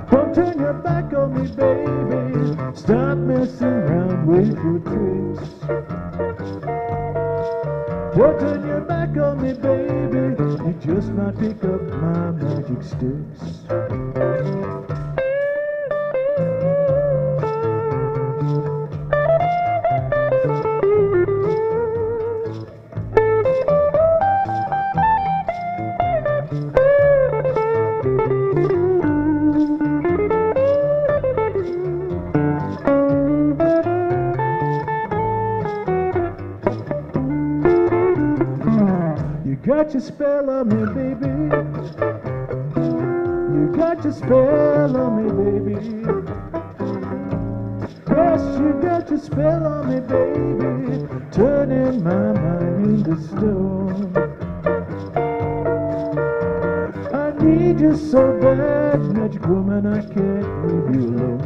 Don't turn your back on me, baby. Stop messing around with your tricks. Don't turn your back on me, baby. You just might pick up my magic sticks. You got your spell on me, baby. You got your spell on me, baby. Yes, you got your spell on me, baby. Turning my mind into stone. I need you so bad, magic woman, I can't leave you alone.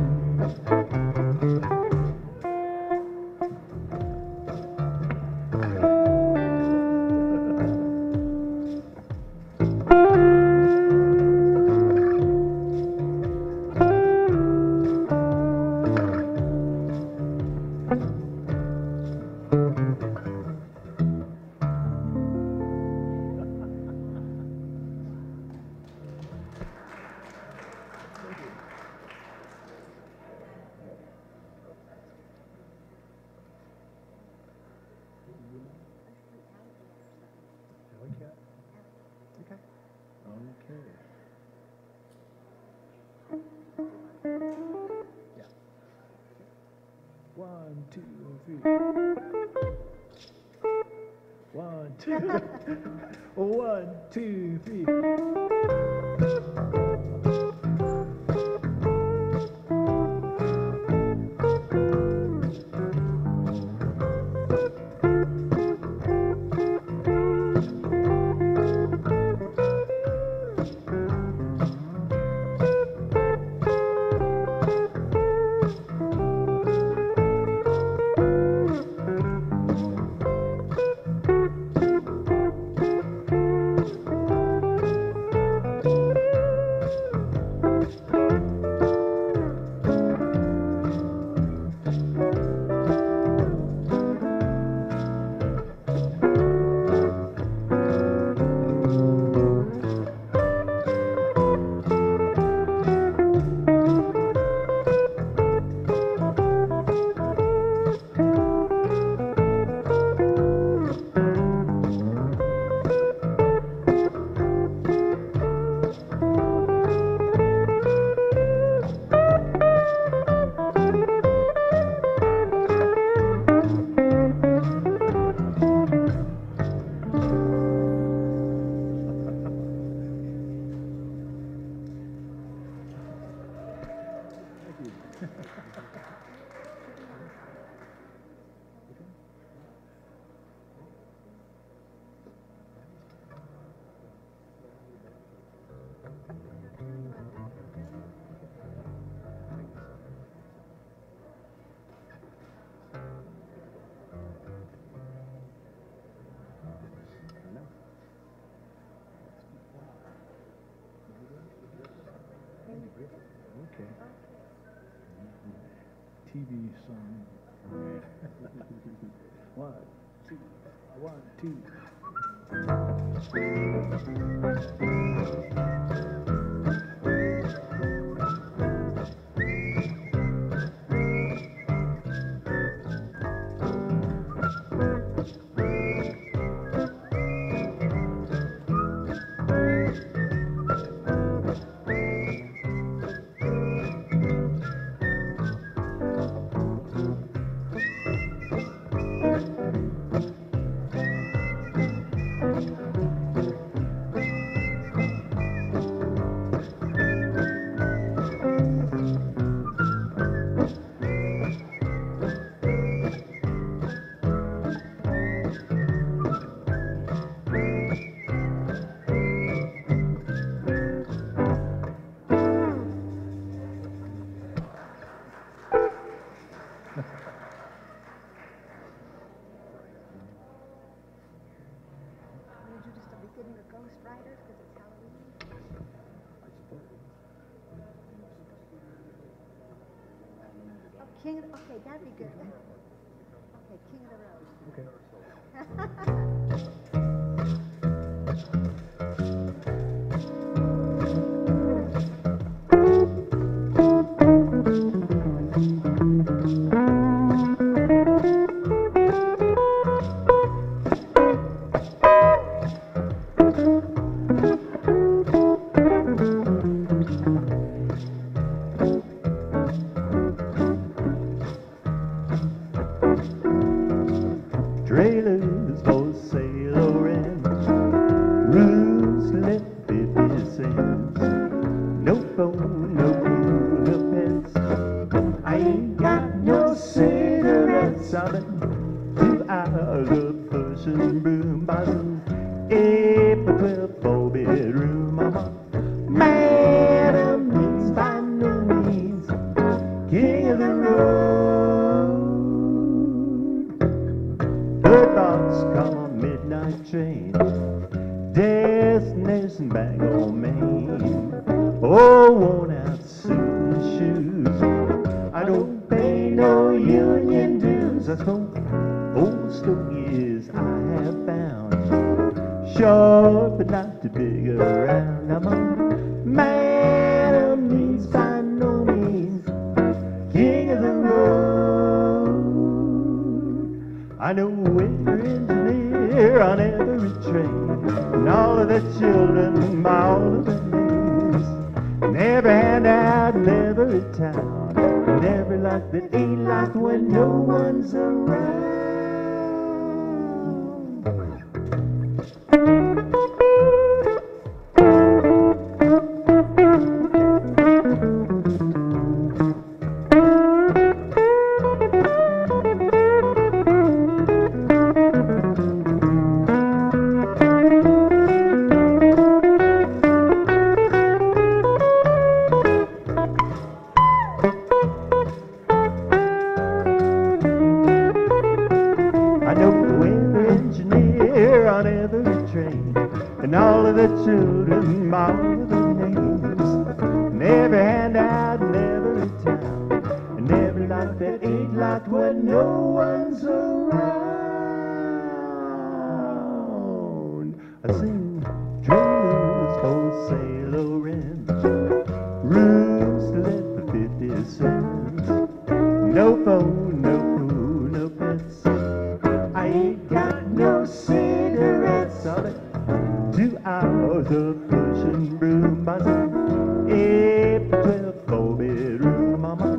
One, two, three. One, two. One, two, three. Okay. TV song. One, two, one, two. Okay, that'd be good. Okay, King of the Road. Okay. Trailers for sale and roofs left 50 cents. No phone, no food, no pets. I ain't got no cigarettes. I've been 2 hours of pushing broom by some 8 by 12 4-bedroom. I'm a man of means by no means, king of the road. Her thoughts come on midnight train, destination back on Maine. Oh, worn out suit and shoes. I don't pay no union dues. I smoke old stogies I have found, short but not too big around. I'm a man of means by no means, king of the road. I know every engineer on every train, and all of the children by all of their names, and every handout in every town, and every life that ain't locked when no one's around. I know every engineer on every train, and all of the children by all of their names, and every handout in every town, and every light that ain't locked when no one's around. I sing trailers for sale or rent, roofs let for 50 cents, no phone, no food, no pets. I ain't got no cigarettes. I've been 2 hours of pushing broom by some 8 by 12 4-bedroom. I'm a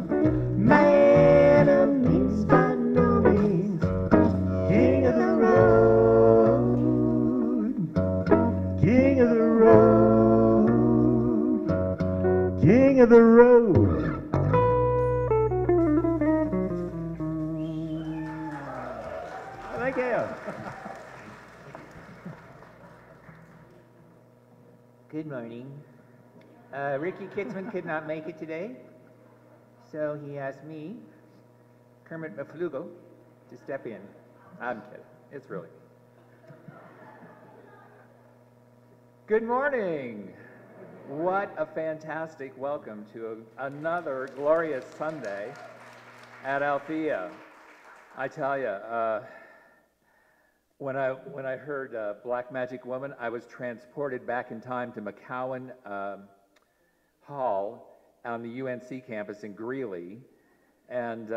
man of means by no means, king of the road, king of the road, king of the road. Thank you. Good morning. Ricky Kitzman could not make it today, so he asked me, Kermit Maflugo, to step in. I'm kidding. It's really. Good morning. What a fantastic welcome to another glorious Sunday at Althea. I tell you, when I heard Black Magic Woman, I was transported back in time to McCowan Hall on the UNC campus in Greeley, and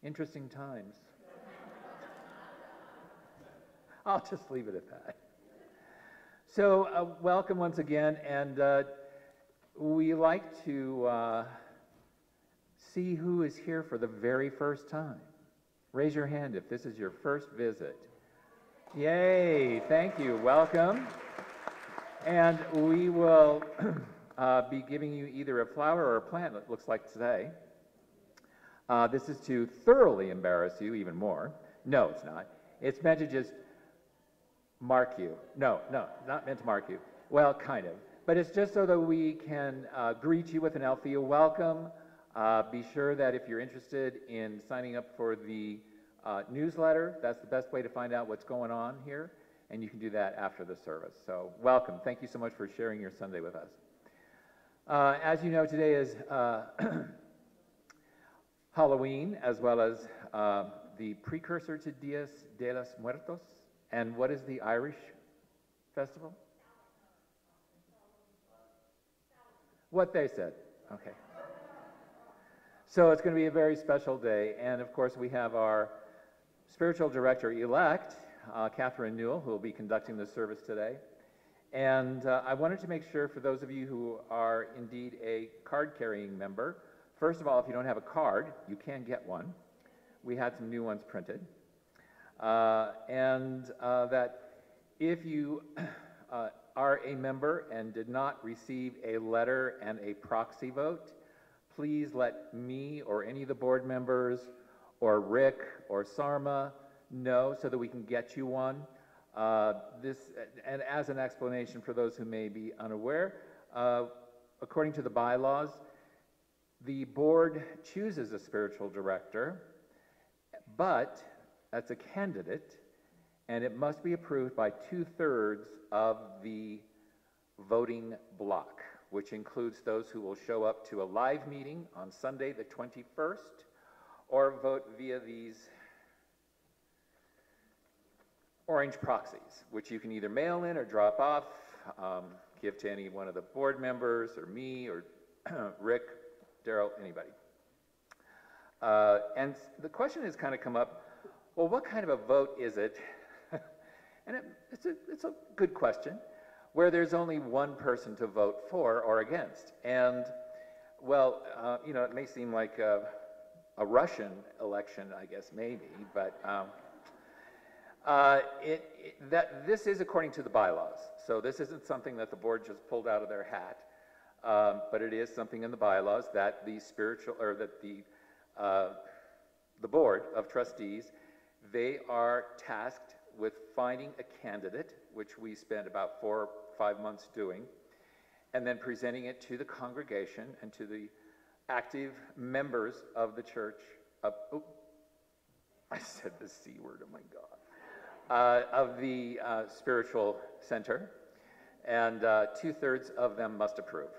interesting times. I'll just leave it at that. So welcome once again, and we like to see who is here for the very first time. Raise your hand if this is your first visit. Yay, thank you, welcome. And we will be giving you either a flower or a plant, it looks like today. This is to thoroughly embarrass you even more. No, it's not. It's meant to just mark you. No, not meant to mark you. Well, kind of. But it's just so that we can greet you with an Althea welcome. Be sure that if you're interested in signing up for the newsletter, that's the best way to find out what's going on here, and you can do that after the service. So welcome. Thank you so much for sharing your Sunday with us. As you know, today is Halloween, as well as the precursor to Dias de los Muertos. And what is the Irish festival? What they said. Okay. So it's going to be a very special day. And of course, we have our spiritual director-elect, Katherine Newell, who will be conducting the service today. And I wanted to make sure for those of you who are indeed a card-carrying member, first of all, if you don't have a card, you can get one. We had some new ones printed. That if you are a member and did not receive a letter and a proxy vote, please let me or any of the board members or Rick or Sarma know so that we can get you one. And as an explanation for those who may be unaware, according to the bylaws, the board chooses a spiritual director, but that's a candidate, and it must be approved by 2/3 of the voting block, which includes those who will show up to a live meeting on Sunday the 21st, or vote via these orange proxies, which you can either mail in or drop off, give to any one of the board members, or me, or Rick, Daryl, anybody. And the question has kind of come up, well, what kind of a vote is it? And it's a good question, where there's only one person to vote for or against. And, well, it may seem like a Russian election, I guess, maybe, but this is according to the bylaws. So this isn't something that the board just pulled out of their hat, but it is something in the bylaws that the board of trustees, they are tasked with finding a candidate, which we spent about 4 or 5 months doing, and then presenting it to the congregation and to the active members of the church. I said the C word, oh my God. Of the spiritual center, and 2/3 of them must approve.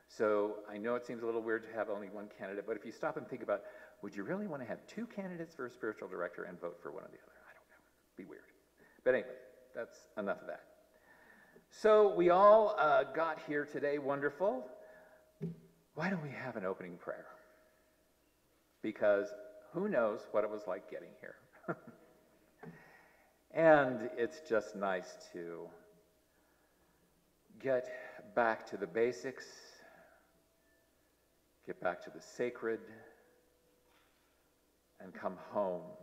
So I know it seems a little weird to have only one candidate, but if you stop and think about, would you really want to have 2 candidates for a spiritual director and vote for one or the other? I don't know. Be weird. But anyway, that's enough of that. So we all got here today, wonderful. Why don't we have an opening prayer? Because who knows what it was like getting here. And it's just nice to get back to the basics, get back to the sacred, and come home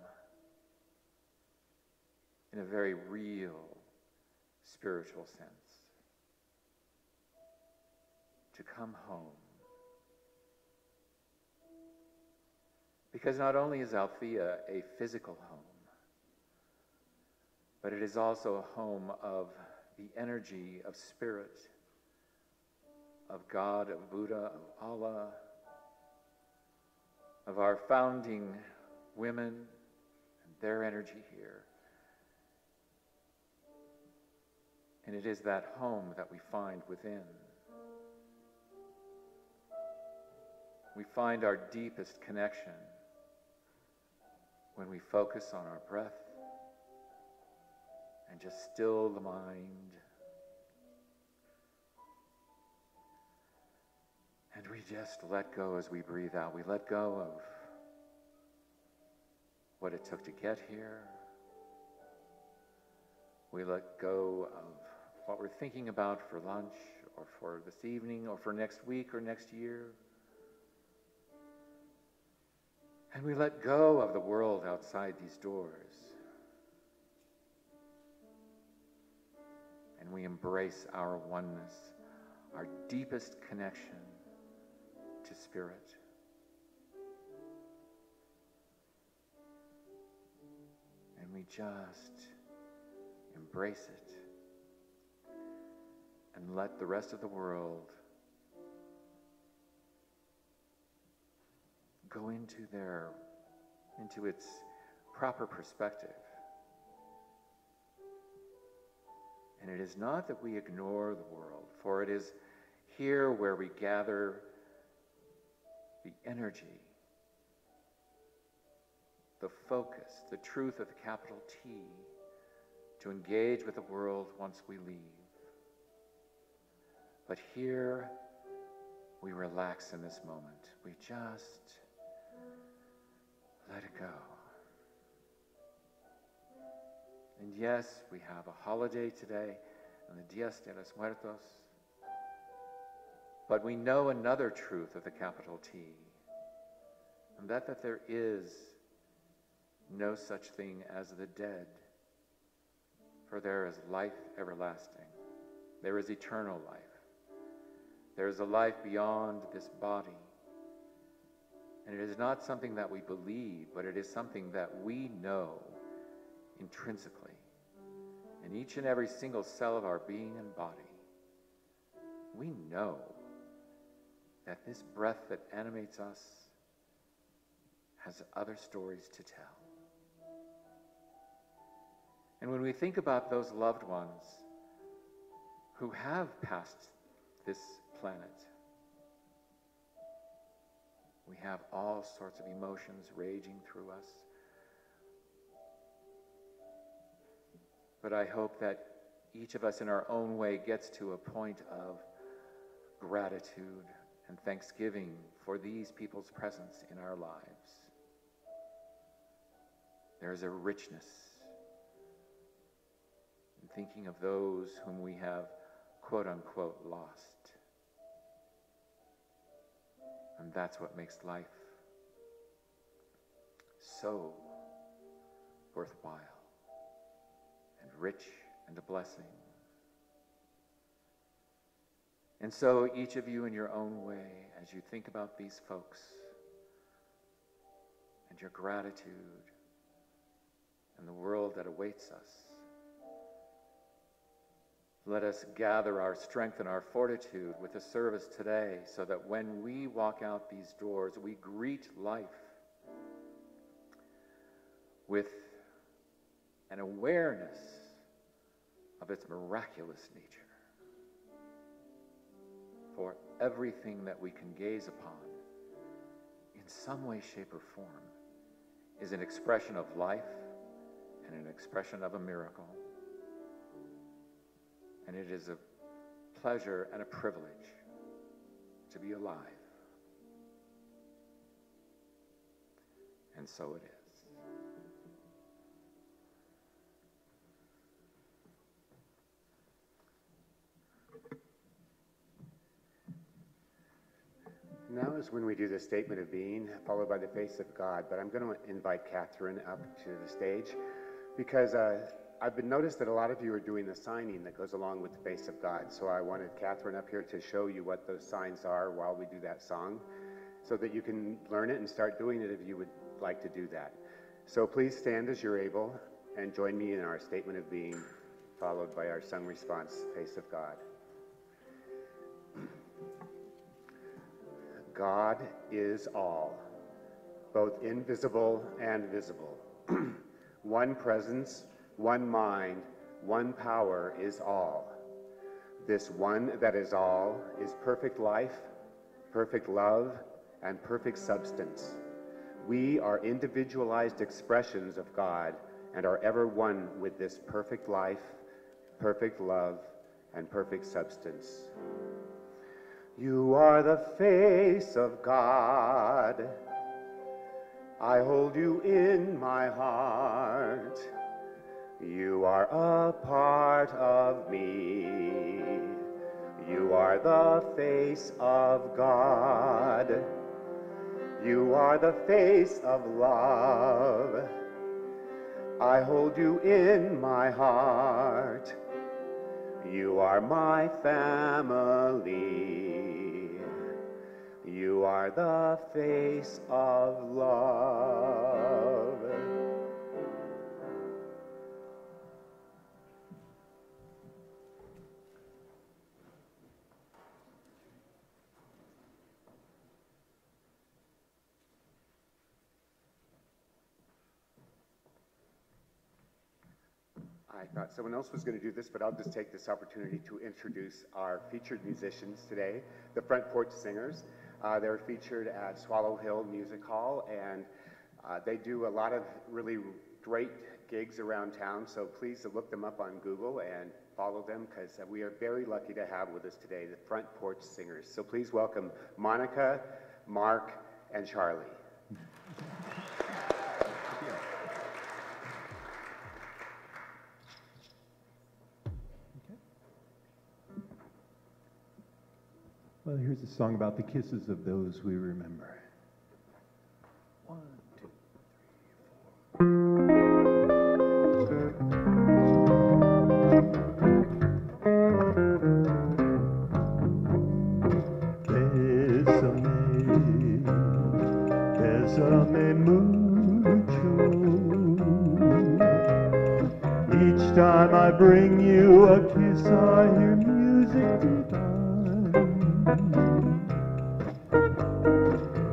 in a very real spiritual sense. To come home. Because not only is Althea a physical home, but it is also a home of the energy of spirit, of God, of Buddha, of Allah, of our founding women and their energy here. And it is that home that we find within. We find our deepest connection when we focus on our breath and just still the mind. And we just let go as we breathe out. We let go of what it took to get here. We let go of what we're thinking about for lunch or for this evening or for next week or next year. And we let go of the world outside these doors. And we embrace our oneness, our deepest connection to spirit. And we just embrace it and let the rest of the world go into its proper perspective. And it is not that we ignore the world, for it is here where we gather the energy the focus, the truth of the capital T, to engage with the world once we leave. But here, we relax in this moment. We just let it go. And yes, we have a holiday today, and the Dias de los Muertos. But we know another truth of the capital T, and that there is no such thing as the dead, for there is life everlasting. There is eternal life. There is a life beyond this body. And it is not something that we believe, but it is something that we know intrinsically in each and every single cell of our being and body. We know that this breath that animates us has other stories to tell. And when we think about those loved ones who have passed this planet, we have all sorts of emotions raging through us. But I hope that each of us in our own way gets to a point of gratitude and thanksgiving for these people's presence in our lives. There is a richness in thinking of those whom we have, quote unquote, lost. And that's what makes life so worthwhile and rich and a blessing. And so each of you in your own way, as you think about these folks and your gratitude and the world that awaits us, let us gather our strength and our fortitude with the service today so that when we walk out these doors, we greet life with an awareness of its miraculous nature. For everything that we can gaze upon in some way, shape, or form is an expression of life and an expression of a miracle. And it is a pleasure and a privilege to be alive. And so it is. Now is when we do the statement of being, followed by the face of God. But I'm going to invite Katherine up to the stage because I've been noticed that a lot of you are doing the signing that goes along with the face of God. So I wanted Katherine up here to show you what those signs are while we do that song so that you can learn it and start doing it if you would like to do that. So please stand as you're able and join me in our statement of being, followed by our sung response, face of God. God is all, both invisible and visible. One presence, one mind, one power is all. This one that is all is perfect life, perfect love, and perfect substance. We are individualized expressions of God and are ever one with this perfect life, perfect love, and perfect substance. You are the face of God. I hold you in my heart. You are a part of me. You are the face of God. You are the face of love. I hold you in my heart. You are my family. You are the face of love. I thought someone else was going to do this, but I'll just take this opportunity to introduce our featured musicians today, the Front Porch Singers. They're featured at Swallow Hill Music Hall, and They do a lot of really great gigs around town, so please look them up on Google and follow them, because we are very lucky to have with us today the Front Porch Singers. So please welcome Monica, Mark, and Charlie. Well, here's a song about the kisses of those we remember. 1, 2, 3, 4. Bésame mucho. Each time I bring you a kiss, I hear music divine.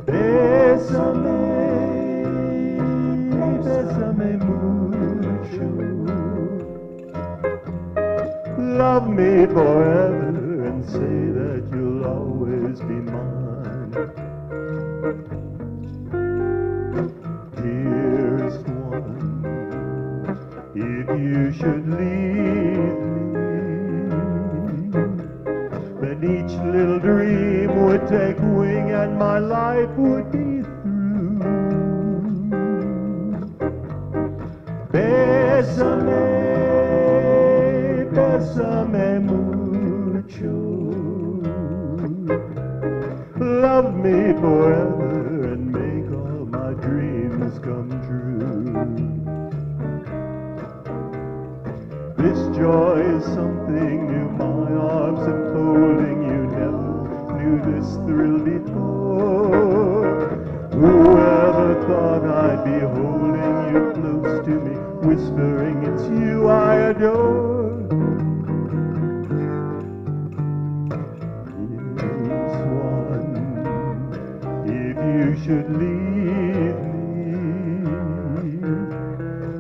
Bésame, bésame mucho. Love me forever and say that you'll always be mine. Dearest one, if you should leave me, then each little dream would take wing and my life would be through. Bésame, bésame mucho. Love me forever and make all my dreams come true. This joy is something new, my arms enfolding you, never knew this thrill before. Whoever thought I'd be holding you close to me, whispering it's you I adore. Dearest one, if you should leave me,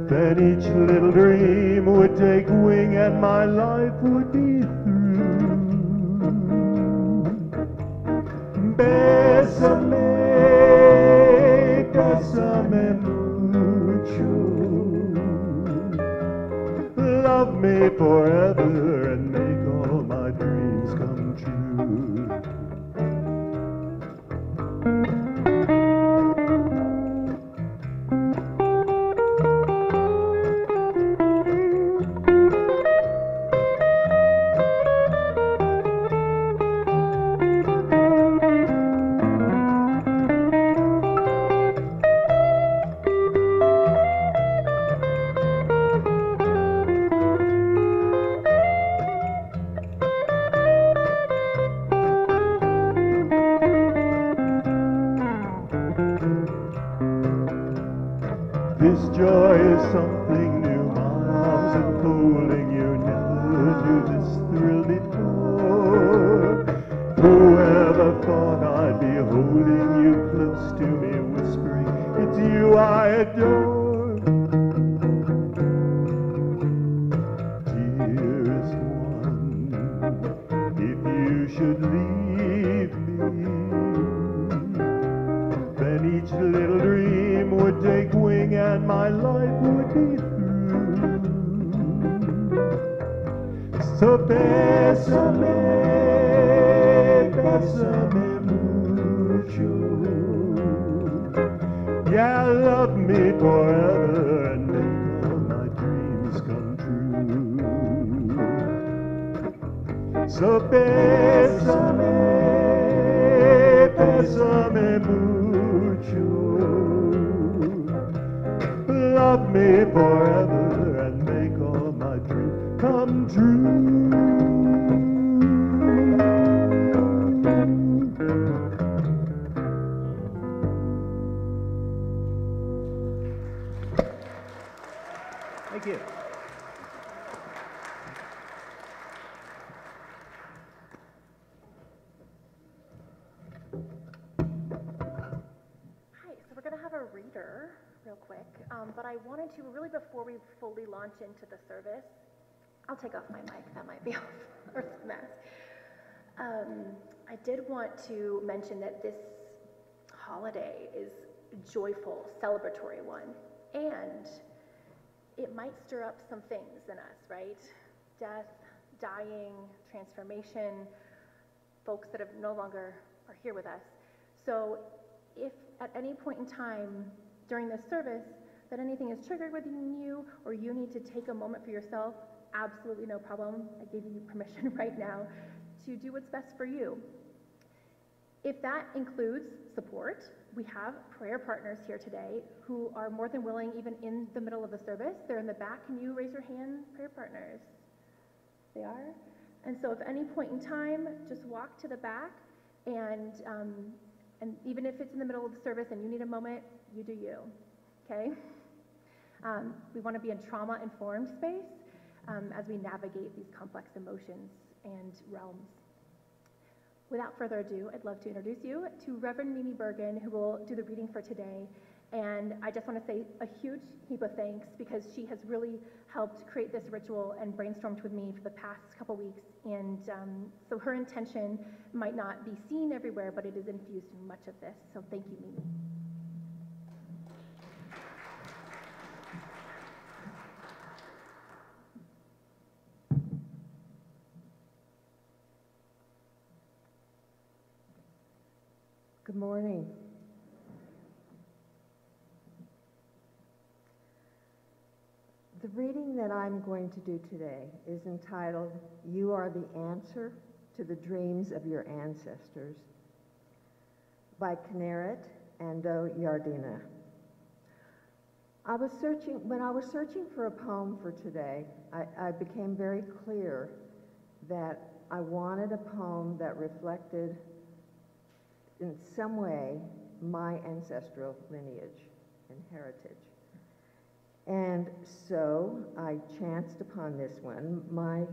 then each little dream would take wing and my life would be through. Bésame, bésame mucho. Love me forever and make all my dreams come true. This joy is something new, my arms enfolding you, never knew this thrill before. Whoever thought I'd be holding you close to me, whispering, it's you I adore. Dearest one, if you should leave me, then each little dream would take wing and my life would be through. So bésame, bésame mucho. Yeah, love me forever and make all my dreams come true. So bésame, bésame mucho. Love me forever and make all my dreams come true. Thank you. Reader real quick, but I wanted to really, before we fully launch into the service, I'll take off my mic, that might be off, or the mask. I did want to mention that this holiday is joyful, celebratory one. And it might stir up some things in us, right? Death, dying, transformation, folks that have no longer are here with us. So if at any point in time during this service that anything is triggered within you, or you need to take a moment for yourself, absolutely no problem. I give you permission right now to do what's best for you. If that includes support, we have prayer partners here today who are more than willing, even in the middle of the service. They're in the back. Can you raise your hand, prayer partners? They are? And so if any point in time, just walk to the back, and even if it's in the middle of the service and you need a moment, you do you, okay? We want to be in trauma-informed space as we navigate these complex emotions and realms. Without further ado, I'd love to introduce you to Reverend Mimi Bergen, who will do the reading for today. And I just want to say a huge heap of thanks, because she has really helped create this ritual and brainstormed with me for the past couple weeks. And so her intention might not be seen everywhere, but it is infused in much of this. So thank you, Mimi. Good morning. The reading that I'm going to do today is entitled, "You Are the Answer to the Dreams of Your Ancestors," by Kinneret Ando Yardina. When I was searching for a poem for today, I became very clear that I wanted a poem that reflected in some way my ancestral lineage and heritage. And so I chanced upon this one. My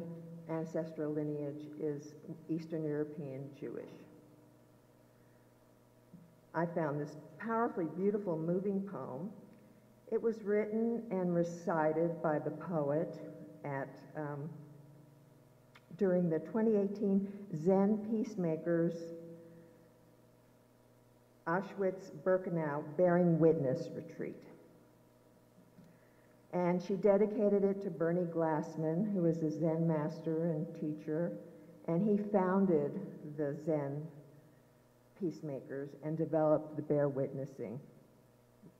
ancestral lineage is Eastern European Jewish. I found this powerfully beautiful, moving poem. It was written and recited by the poet during the 2018 Zen Peacemakers Auschwitz-Birkenau Bearing Witness Retreat. And she dedicated it to Bernie Glassman, who is a Zen master and teacher, and he founded the Zen Peacemakers and developed the Bear Witnessing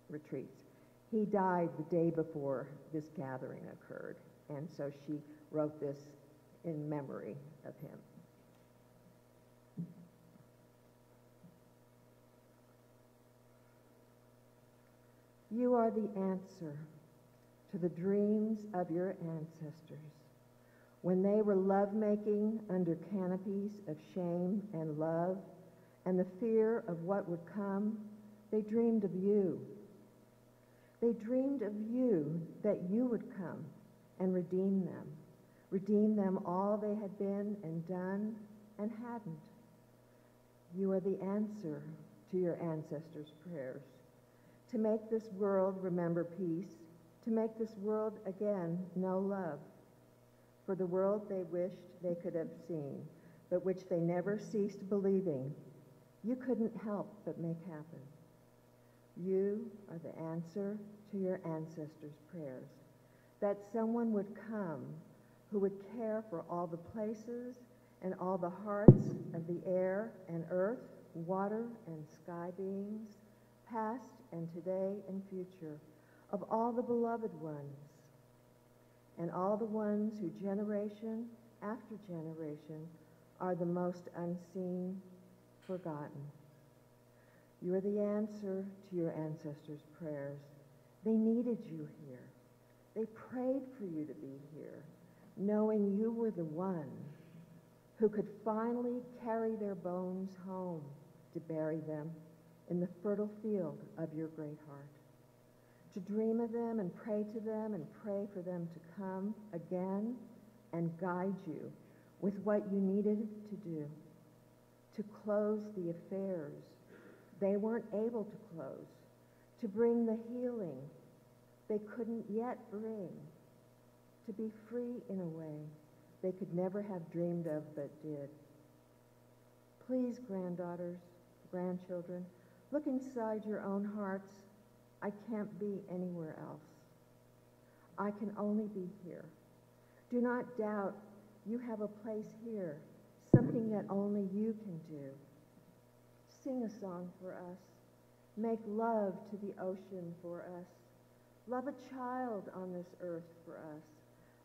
retreats. He died the day before this gathering occurred, and so she wrote this in memory of him. You are the answer to the dreams of your ancestors. When they were lovemaking under canopies of shame and love and the fear of what would come, they dreamed of you. They dreamed of you, that you would come and redeem them all they had been and done and hadn't. You are the answer to your ancestors' prayers. To make this world remember peace, to make this world again know love, for the world they wished they could have seen, but which they never ceased believing, you couldn't help but make happen. You are the answer to your ancestors' prayers, that someone would come who would care for all the places and all the hearts of the air and earth, water and sky beings, past and today and future, of all the beloved ones, and all the ones who generation after generation are the most unseen, forgotten. You are the answer to your ancestors' prayers. They needed you here. They prayed for you to be here, knowing you were the one who could finally carry their bones home to bury them in the fertile field of your great heart, to dream of them and pray to them and pray for them to come again and guide you with what you needed to do, to close the affairs they weren't able to close, to bring the healing they couldn't yet bring, to be free in a way they could never have dreamed of but did. Please, granddaughters, grandchildren, Look inside your own hearts. I can't be anywhere else. I can only be here. Do not doubt you have a place here, something that only you can do. Sing a song for us. Make love to the ocean for us. Love a child on this earth for us.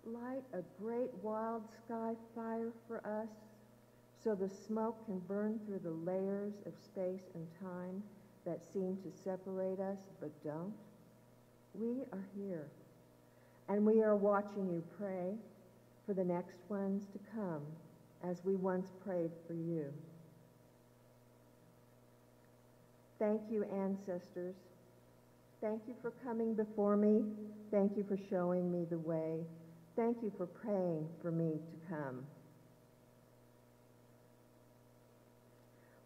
Light a great wild sky fire for us, so the smoke can burn through the layers of space and time that seem to separate us but don't. We are here, and we are watching you pray for the next ones to come as we once prayed for you. Thank you, ancestors. Thank you for coming before me. Thank you for showing me the way. Thank you for praying for me to come.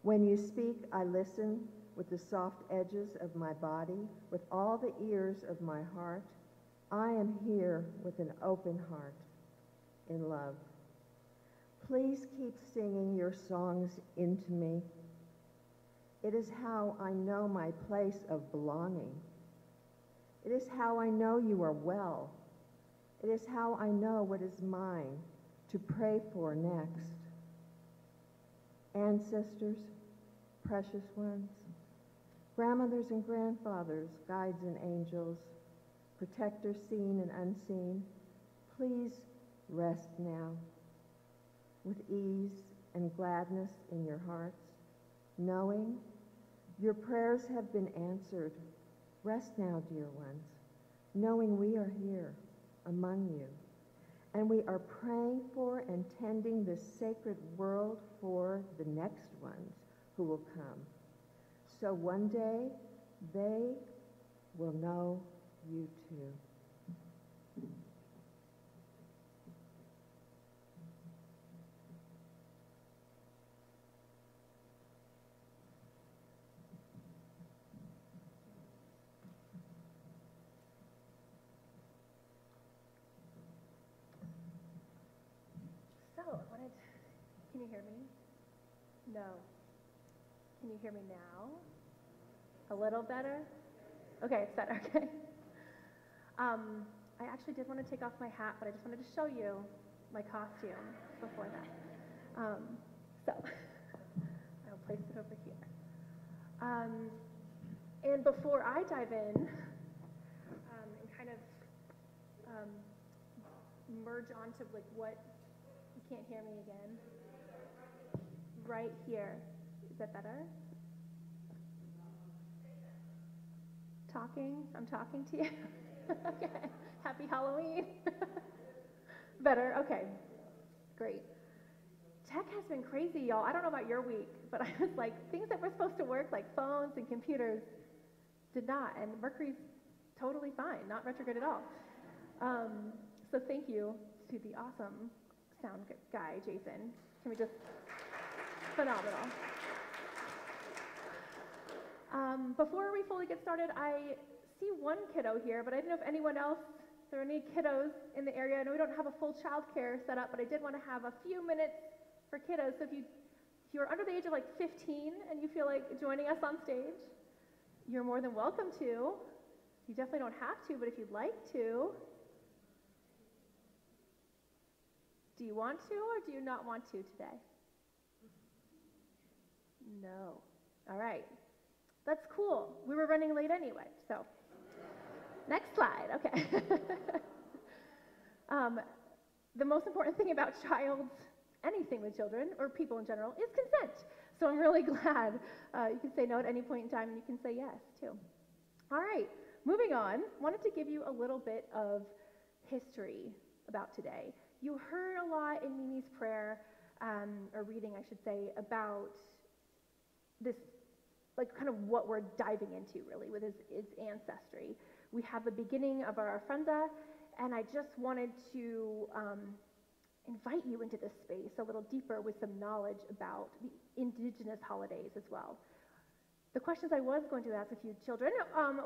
When you speak, I listen with the soft edges of my body, with all the ears of my heart. I am here with an open heart in love. Please keep singing your songs into me. It is how I know my place of belonging. It is how I know you are well. It is how I know what is mine to pray for next. Ancestors, precious ones, grandmothers and grandfathers, guides and angels, protectors seen and unseen, please rest now with ease and gladness in your hearts, knowing your prayers have been answered. Rest now, dear ones, knowing we are here among you, and we are praying for and tending this sacred world for the next ones who will come. So one day, they will know you too. Can you hear me? No. Can you hear me now? A little better? Okay, it's better, okay. I actually did want to take off my hat, but I just wanted to show you my costume before that. So, I'll place it over here. And before I dive in, and kind of merge onto like what, you can't hear me again. Right here. Is that better? Talking? I'm talking to you? Okay. Happy Halloween. Better? Okay. Great. Tech has been crazy, y'all. I don't know about your week, but I was like, things that were supposed to work, like phones and computers, did not. And Mercury's totally fine, not retrograde at all. So thank you to the awesome sound guy, Jason. Can we just... Phenomenal. Before we fully get started, I see one kiddo here, but I didn't know if anyone else, there are any kiddos in the area. I know we don't have a full child care set up, but I did want to have a few minutes for kiddos. So if you're under the age of like 15 and you feel like joining us on stage, you're more than welcome to. You definitely don't have to, but if you'd like to. Do you want to or do you not want to today? No. All right. That's cool. We were running late anyway, so. Next slide. Okay. The most important thing about anything with children, or people in general, is consent. So I'm really glad you can say no at any point in time, and you can say yes, too. All right. Moving on. Wanted to give you a little bit of history about today. You heard a lot in Mimi's prayer, or reading, I should say, about this, like kind of what we're diving into really with his ancestry. We have the beginning of our ofrenda, and I just wanted to invite you into this space a little deeper with some knowledge about the indigenous holidays as well. The questions I was going to ask a few children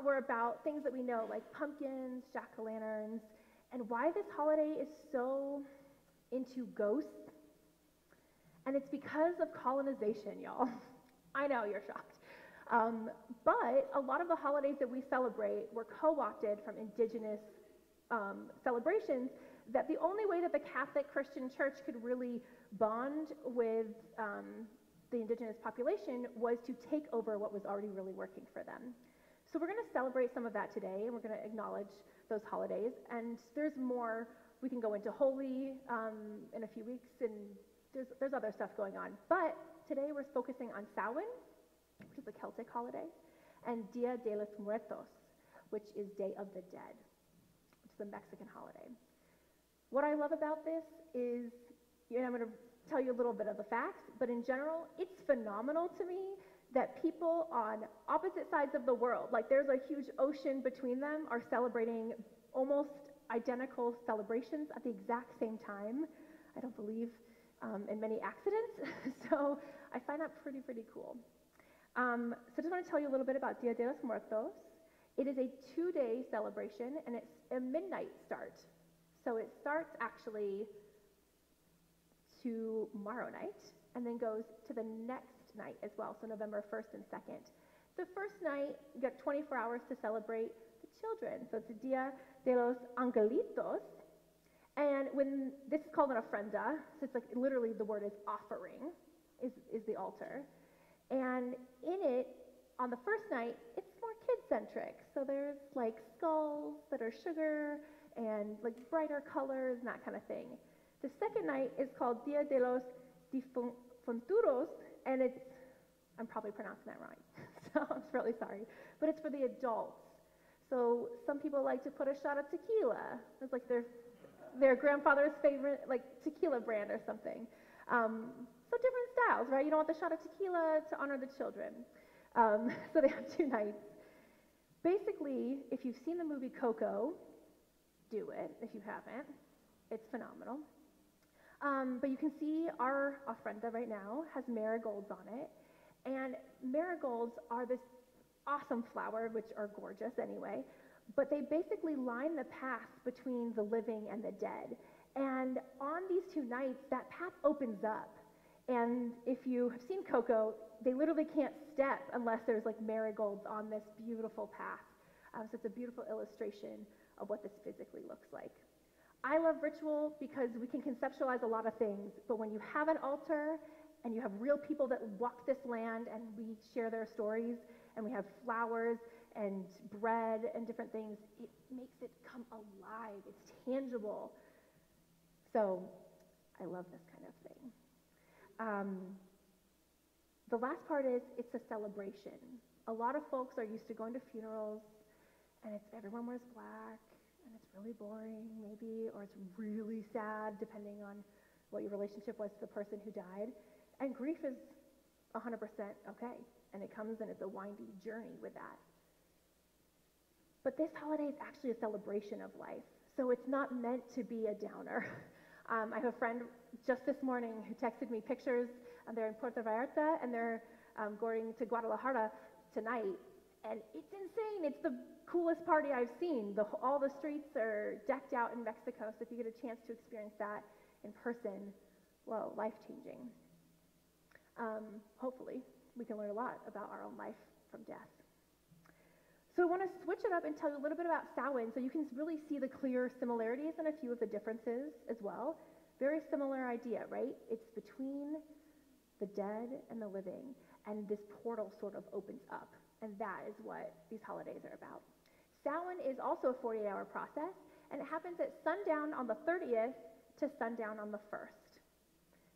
were about things that we know, like pumpkins, jack-o'-lanterns, and why this holiday is so into ghosts. And it's because of colonization, y'all. I know, you're shocked. But a lot of the holidays that we celebrate were co-opted from indigenous celebrations, that the only way that the Catholic Christian Church could really bond with the indigenous population was to take over what was already really working for them. So we're going to celebrate some of that today, and we're going to acknowledge those holidays. And there's more. We can go into Holy in a few weeks, and there's other stuff going on. But today we're focusing on Samhain, which is a Celtic holiday, and Dia de los Muertos, which is Day of the Dead, which is a Mexican holiday. What I love about this is, I'm going to tell you a little bit of the facts, but in general, it's phenomenal to me that people on opposite sides of the world, like there's a huge ocean between them, are celebrating almost identical celebrations at the exact same time. I don't believe in many accidents, so I find that pretty cool. So just want to tell you a little bit about Dia de los Muertos. It is a 2-day celebration, and it's a midnight start. So it starts actually tomorrow night, and then goes to the next night as well, so November 1st and 2nd. The first night, you got 24 hours to celebrate the children. So it's Dia de los Angelitos, and when this is called an ofrenda, so it's like literally the word is offering, is the altar. And in it, on the first night, it's more kid-centric. So there's like skulls that are sugar and like brighter colors and that kind of thing. The second night is called Dia de los Difunturos, and I'm probably pronouncing that right, so I'm really sorry, but it's for the adults. So some people like to put a shot of tequila. It's like their grandfather's favorite like tequila brand or something. So different styles, right? You don't want the shot of tequila to honor the children. So they have 2 nights. Basically, if you've seen the movie Coco, do it. If you haven't, it's phenomenal. But you can see our ofrenda right now has marigolds on it. And marigolds are this awesome flower, which are gorgeous anyway, but they basically line the path between the living and the dead. And on these 2 nights, that path opens up. And if you have seen Coco, they literally can't step unless there's like marigolds on this beautiful path. So it's a beautiful illustration of what this physically looks like. I love ritual because we can conceptualize a lot of things, but when you have an altar and you have real people that walk this land and we share their stories and we have flowers and bread and different things, it makes it come alive. It's tangible. So I love this kind of thing. The last part is it's a celebration. A lot of folks are used to going to funerals and everyone wears black and it's really boring maybe, or it's really sad depending on what your relationship was to the person who died. And grief is 100% okay, and it comes and it's a windy journey with that. But this holiday is actually a celebration of life, so it's not meant to be a downer. I have a friend just this morning who texted me pictures. They're in Puerto Vallarta, and they're going to Guadalajara tonight. And it's insane. It's the coolest party I've seen. All the streets are decked out in Mexico, so if you get a chance to experience that in person, well, life-changing. Hopefully, we can learn a lot about our own life from death. So I want to switch it up and tell you a little bit about Samhain so you can really see the clear similarities and a few of the differences as well. Very similar idea, right? It's between the dead and the living, and this portal sort of opens up, and that is what these holidays are about. Samhain is also a 48-hour process, and it happens at sundown on the 30th to sundown on the 1st.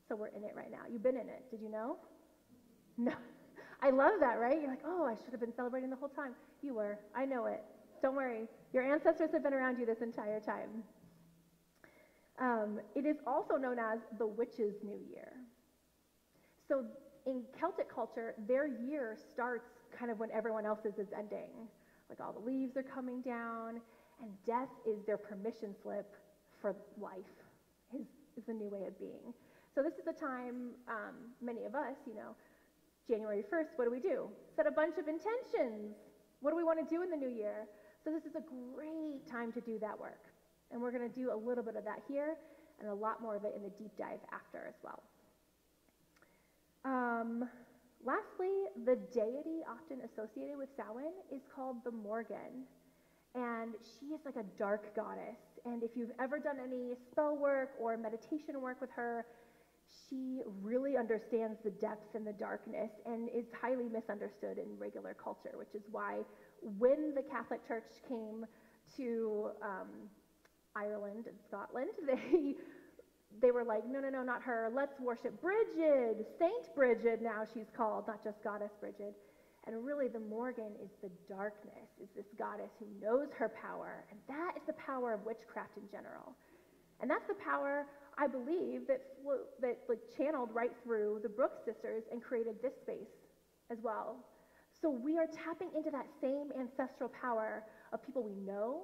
So we're in it right now. You've been in it. Did you know? No. I love that, right? You're like, oh, I should have been celebrating the whole time. You were. I know it. Don't worry. Your ancestors have been around you this entire time. It is also known as the Witches' New Year. So in Celtic culture, their year starts kind of when everyone else's is ending. Like all the leaves are coming down, and death is their permission slip for life, is the new way of being. So this is the time, many of us, January 1st, what do? Set a bunch of intentions. What do we want to do in the new year? So this is a great time to do that work. And we're going to do a little bit of that here and a lot more of it in the deep dive after as well. Lastly, the deity often associated with Samhain is called the Morgan, and she is like a dark goddess. And if you've ever done any spell work or meditation work with her, she really understands the depth and the darkness and is highly misunderstood in regular culture, which is why when the Catholic Church came to Ireland and Scotland, they were like, no, no, no, not her. Let's worship Bridget, Saint Bridget now she's called, not just Goddess Bridget. And really the Morgan is the darkness, is this goddess who knows her power, and that is the power of witchcraft in general. And that's the power, I believe, that channeled right through the Brooks sisters and created this space as well. So we are tapping into that same ancestral power of people we know,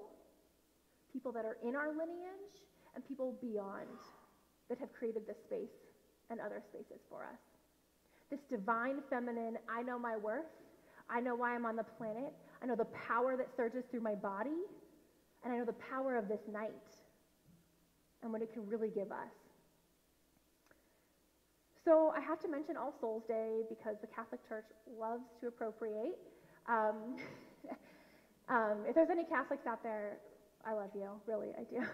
people that are in our lineage, and people beyond that have created this space and other spaces for us. This divine feminine, I know my worth, I know why I'm on the planet, I know the power that surges through my body, and I know the power of this night and what it can really give us. So I have to mention All Souls Day because the Catholic Church loves to appropriate. If there's any Catholics out there, I love you, really, I do.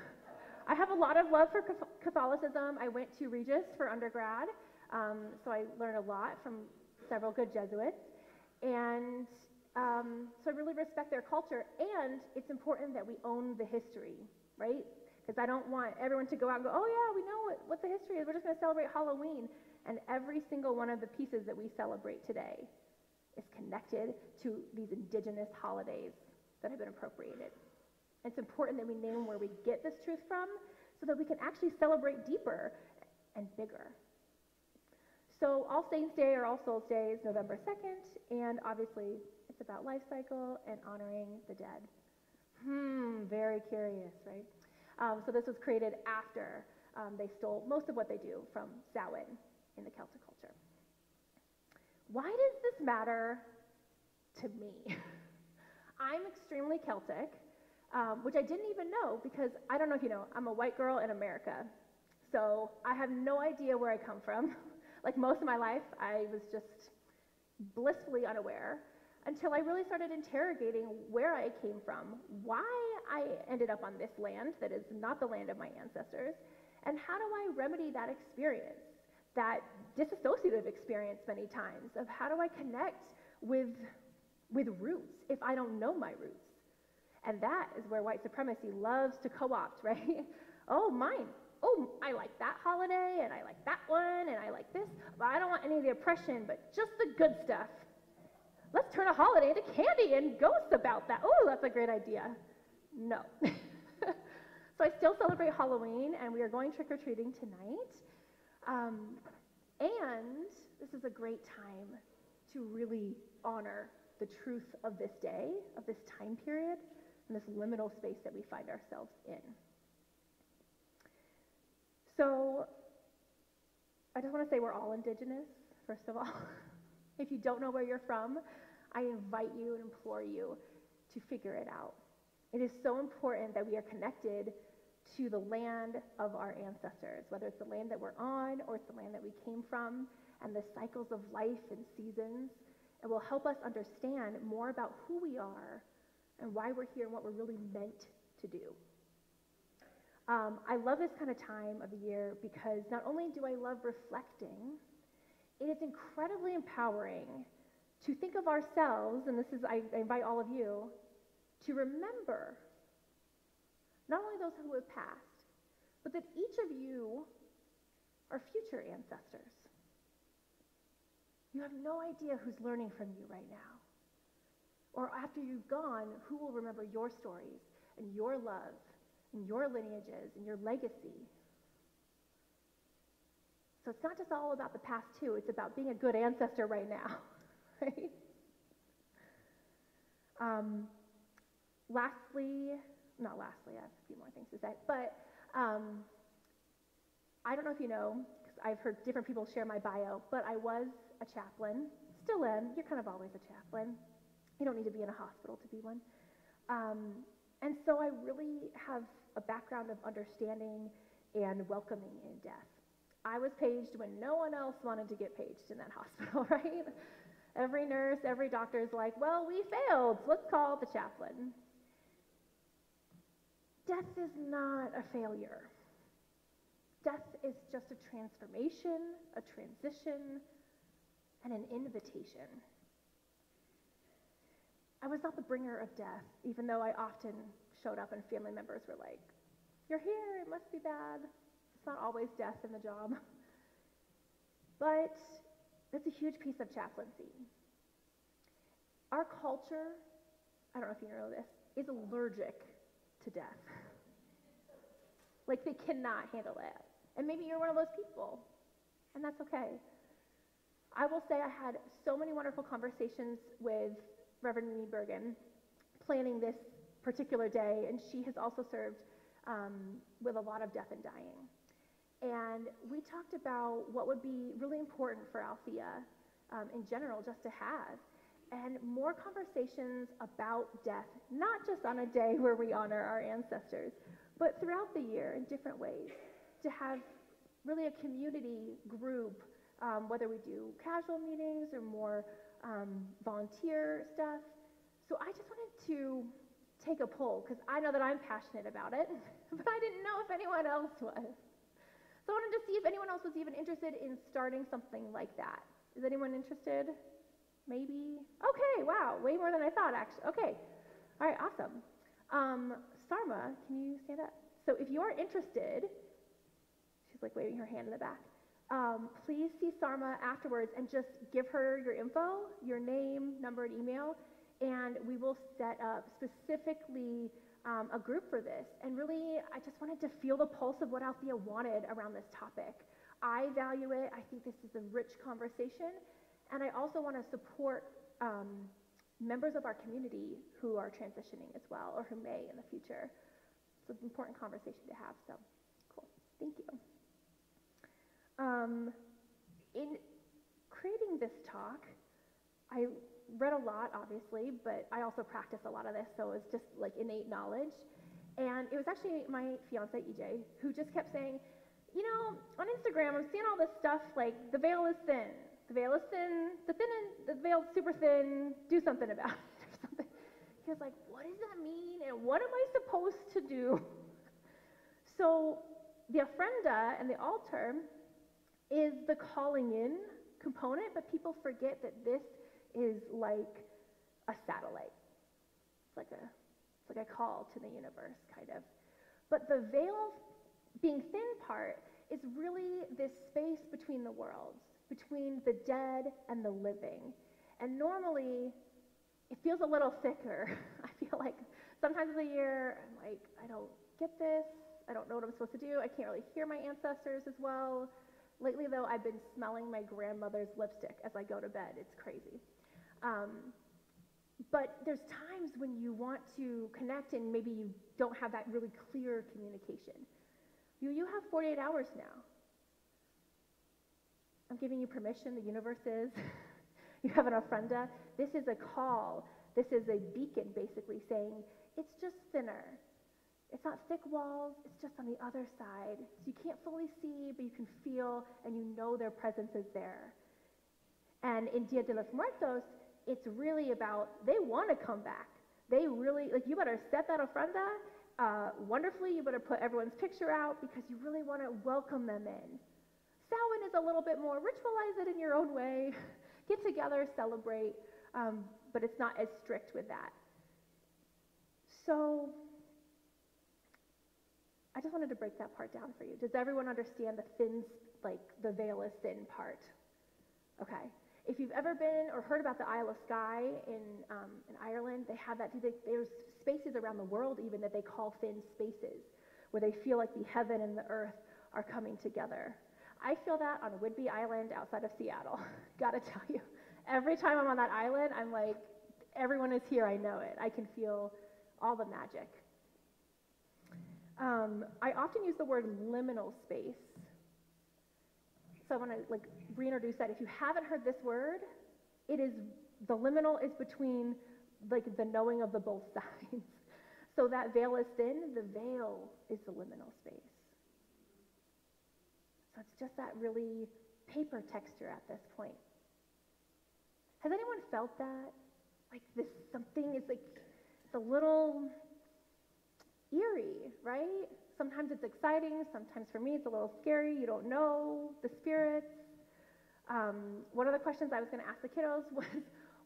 I have a lot of love for Catholicism. I went to Regis for undergrad, so I learned a lot from several good Jesuits. And so I really respect their culture, and it's important that we own the history, right? Because I don't want everyone to go out and go, oh yeah, we know what the history is, we're just going to celebrate Halloween. And every single one of the pieces that we celebrate today is connected to these indigenous holidays that have been appropriated. It's important that we name where we get this truth from so that we can actually celebrate deeper and bigger. So All Saints Day or All Souls Day is November 2nd, and obviously it's about life cycle and honoring the dead. Very curious, right? So this was created after they stole most of what they do from Samhain in the Celtic culture. Why does this matter to me? I'm extremely Celtic, which I didn't even know because I don't know if you know, I'm a white girl in America. So I have no idea where I come from. Like most of my life, I was just blissfully unaware until I really started interrogating where I came from, why I ended up on this land that is not the land of my ancestors, and how do I remedy that experience, that disassociative experience many times of how do I connect with roots if I don't know my roots. And that is where white supremacy loves to co-opt, right? Oh, mine. Oh, I like that holiday, and I like that one, and I like this, but I don't want any of the oppression, but just the good stuff. Let's turn a holiday into candy and ghosts about that. Oh, that's a great idea. No. So I still celebrate Halloween, and we are going trick-or-treating tonight. And this is a great time to really honor the truth of this day, of this time period, and this liminal space that we find ourselves in. So I just want to say we're all indigenous, first of all. If you don't know where you're from, I invite you and implore you to figure it out. It is so important that we are connected to the land of our ancestors, whether it's the land that we're on or it's the land that we came from, and the cycles of life and seasons. It will help us understand more about who we are and why we're here and what we're really meant to do. I love this kind of time of the year because not only do I love reflecting, it is incredibly empowering to think of ourselves, and this is, I invite all of you, to remember not only those who have passed, but that each of you are future ancestors. You have no idea who's learning from you right now. Or after you've gone, who will remember your stories and your love and your lineages and your legacy. So it's not just all about the past too, it's about being a good ancestor right now, right? Not lastly, I have a few more things to say, but I don't know if you know, because I've heard different people share my bio, but I was a chaplain, still am, you're kind of always a chaplain. You don't need to be in a hospital to be one. And so I really have a background of understanding and welcoming in death. I was paged when no one else wanted to get paged in that hospital, right? Every nurse, every doctor is like, well, we failed. Let's call the chaplain. Death is not a failure. Death is just a transformation, a transition, and an invitation. I was not the bringer of death, even though I often showed up and family members were like, you're here, it must be bad. It's not always death in the job. But it's a huge piece of chaplaincy. Our culture, I don't know if you know this, is allergic to death. Like they cannot handle it. And maybe you're one of those people, and that's okay. I will say I had so many wonderful conversations with Reverend Mimi Bergen planning this particular day, and she has also served with a lot of death and dying. And we talked about what would be really important for Althea in general just to have, and more conversations about death, not just on a day where we honor our ancestors, but throughout the year in different ways, to have really a community group, whether we do casual meetings or more volunteer stuff. So I just wanted to take a poll, because I know that I'm passionate about it, but I didn't know if anyone else was. So I wanted to see if anyone else was even interested in starting something like that. Is anyone interested? Maybe? Okay, wow, way more than I thought, actually. Okay, all right, awesome. Sarma, can you stand up? So if you're interested, she's like waving her hand in the back, please see Sarma afterwards and just give her your info, your name, number, and email, and we will set up specifically a group for this. And really, I just wanted to feel the pulse of what Althea wanted around this topic. I value it. I think this is a rich conversation. And I also want to support members of our community who are transitioning as well, or who may in the future. It's an important conversation to have, so cool. Thank you. In creating this talk, I read a lot, obviously, but I also practice a lot of this, so it's just like innate knowledge. And it was actually my fiance, EJ, who just kept saying, you know, on Instagram, I'm seeing all this stuff like the veil is thin. The veil is thin, the veil's super thin, do something about it or something. He was like, what does that mean, and what am I supposed to do? So the ofrenda and the altar is the calling in component, but people forget that this is like a satellite. It's like a call to the universe, kind of. But the veil being thin part is really this space between the worlds, between the dead and the living. And normally, it feels a little thicker. I feel like sometimes of the year, I'm like, I don't get this. I don't know what I'm supposed to do. I can't really hear my ancestors as well. Lately, though, I've been smelling my grandmother's lipstick as I go to bed. It's crazy. But there's times when you want to connect and maybe you don't have that really clear communication. You have 48 hours now. I'm giving you permission, the universe is. You have an ofrenda. This is a call. This is a beacon, basically, saying, it's just thinner. It's not thick walls, it's just on the other side. So you can't fully see, but you can feel, and you know their presence is there. And in Dia de los Muertos, it's really about, they want to come back. They really, like, you better set that ofrenda wonderfully. You better put everyone's picture out because you really want to welcome them in. Samhain is a little bit more, ritualize it in your own way. Get together, celebrate, but it's not as strict with that. So I just wanted to break that part down for you. Does everyone understand the thin, like the veil is thin part? Okay. If you've ever been or heard about the Isle of Skye in Ireland, they have that. There's spaces around the world even that they call thin spaces, where they feel like the heaven and the earth are coming together. I feel that on Whidbey Island outside of Seattle. Gotta tell you, every time I'm on that island, I'm like, everyone is here. I know it. I can feel all the magic. I often use the word liminal space. So I want to reintroduce that. If you haven't heard this word, it is, the liminal is between the knowing of the both sides. So that veil is thin, the veil is the liminal space. So it's just that really paper texture at this point. Has anyone felt that? Like this something is like, it's a little eerie, right? Sometimes it's exciting, sometimes for me it's a little scary, you don't know the spirits. One of the questions I was going to ask the kiddos was,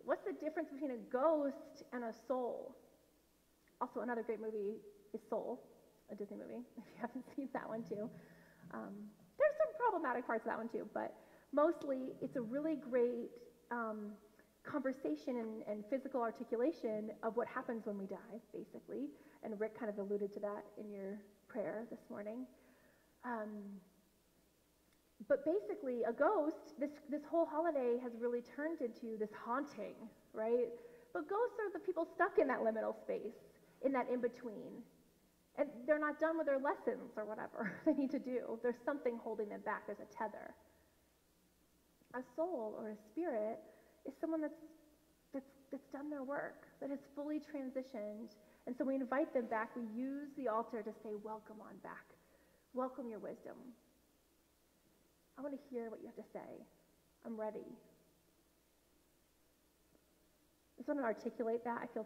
what's the difference between a ghost and a soul? Also, another great movie is Soul, a Disney movie, if you haven't seen that one too. There's some problematic parts of that one too, but mostly it's a really great conversation and physical articulation of what happens when we die, basically. And Rick kind of alluded to that in your prayer this morning. But basically, a ghost, this whole holiday has really turned into this haunting, right? But ghosts are the people stuck in that liminal space, in that in-between. And they're not done with their lessons or whatever they need to do. There's something holding them back. There's a tether. A soul or a spirit is someone that's done their work, that has fully transitioned. And so we invite them back. We use the altar to say, welcome on back. Welcome your wisdom. I want to hear what you have to say. I'm ready. I just want to articulate that. I feel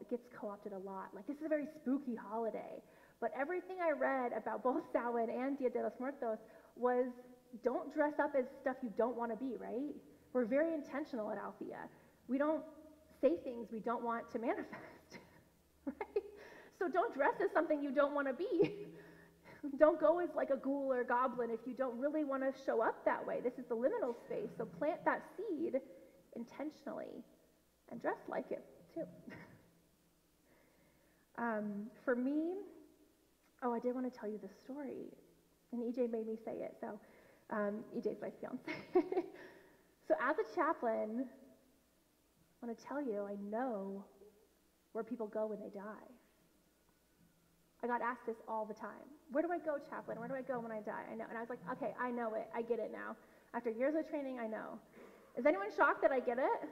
it gets co-opted a lot. Like, this is a very spooky holiday. But everything I read about both Samhain and Dia de los Muertos was, don't dress up as stuff you don't want to be, right? We're very intentional at Althea. We don't say things we don't want to manifest, right? So don't dress as something you don't want to be. Don't go as like a ghoul or goblin if you don't really want to show up that way. This is the liminal space, so plant that seed intentionally and dress like it too. For me, I did want to tell you this story, and EJ made me say it, so EJ's my fiance. So as a chaplain, I want to tell you, I know where people go when they die. I got asked this all the time. Where do I go, chaplain? Where do I go when I die? I know. And I was like, okay, I know it. I get it now. After years of training, I know. Is anyone shocked that I get it?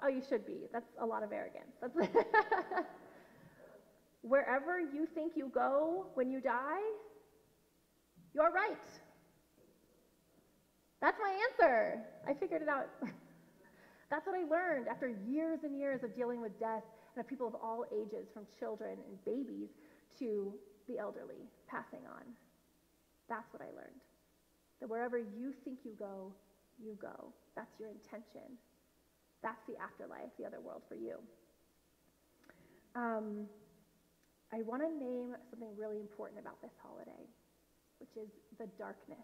Oh, you should be. That's a lot of arrogance. Wherever you think you go when you die, you're right. That's my answer. I figured it out. That's what I learned after years and years of dealing with death and of people of all ages, from children and babies to the elderly passing on. That's what I learned. That wherever you think you go, you go. That's your intention. That's the afterlife, the other world for you. I want to name something really important about this holiday, which is the darkness.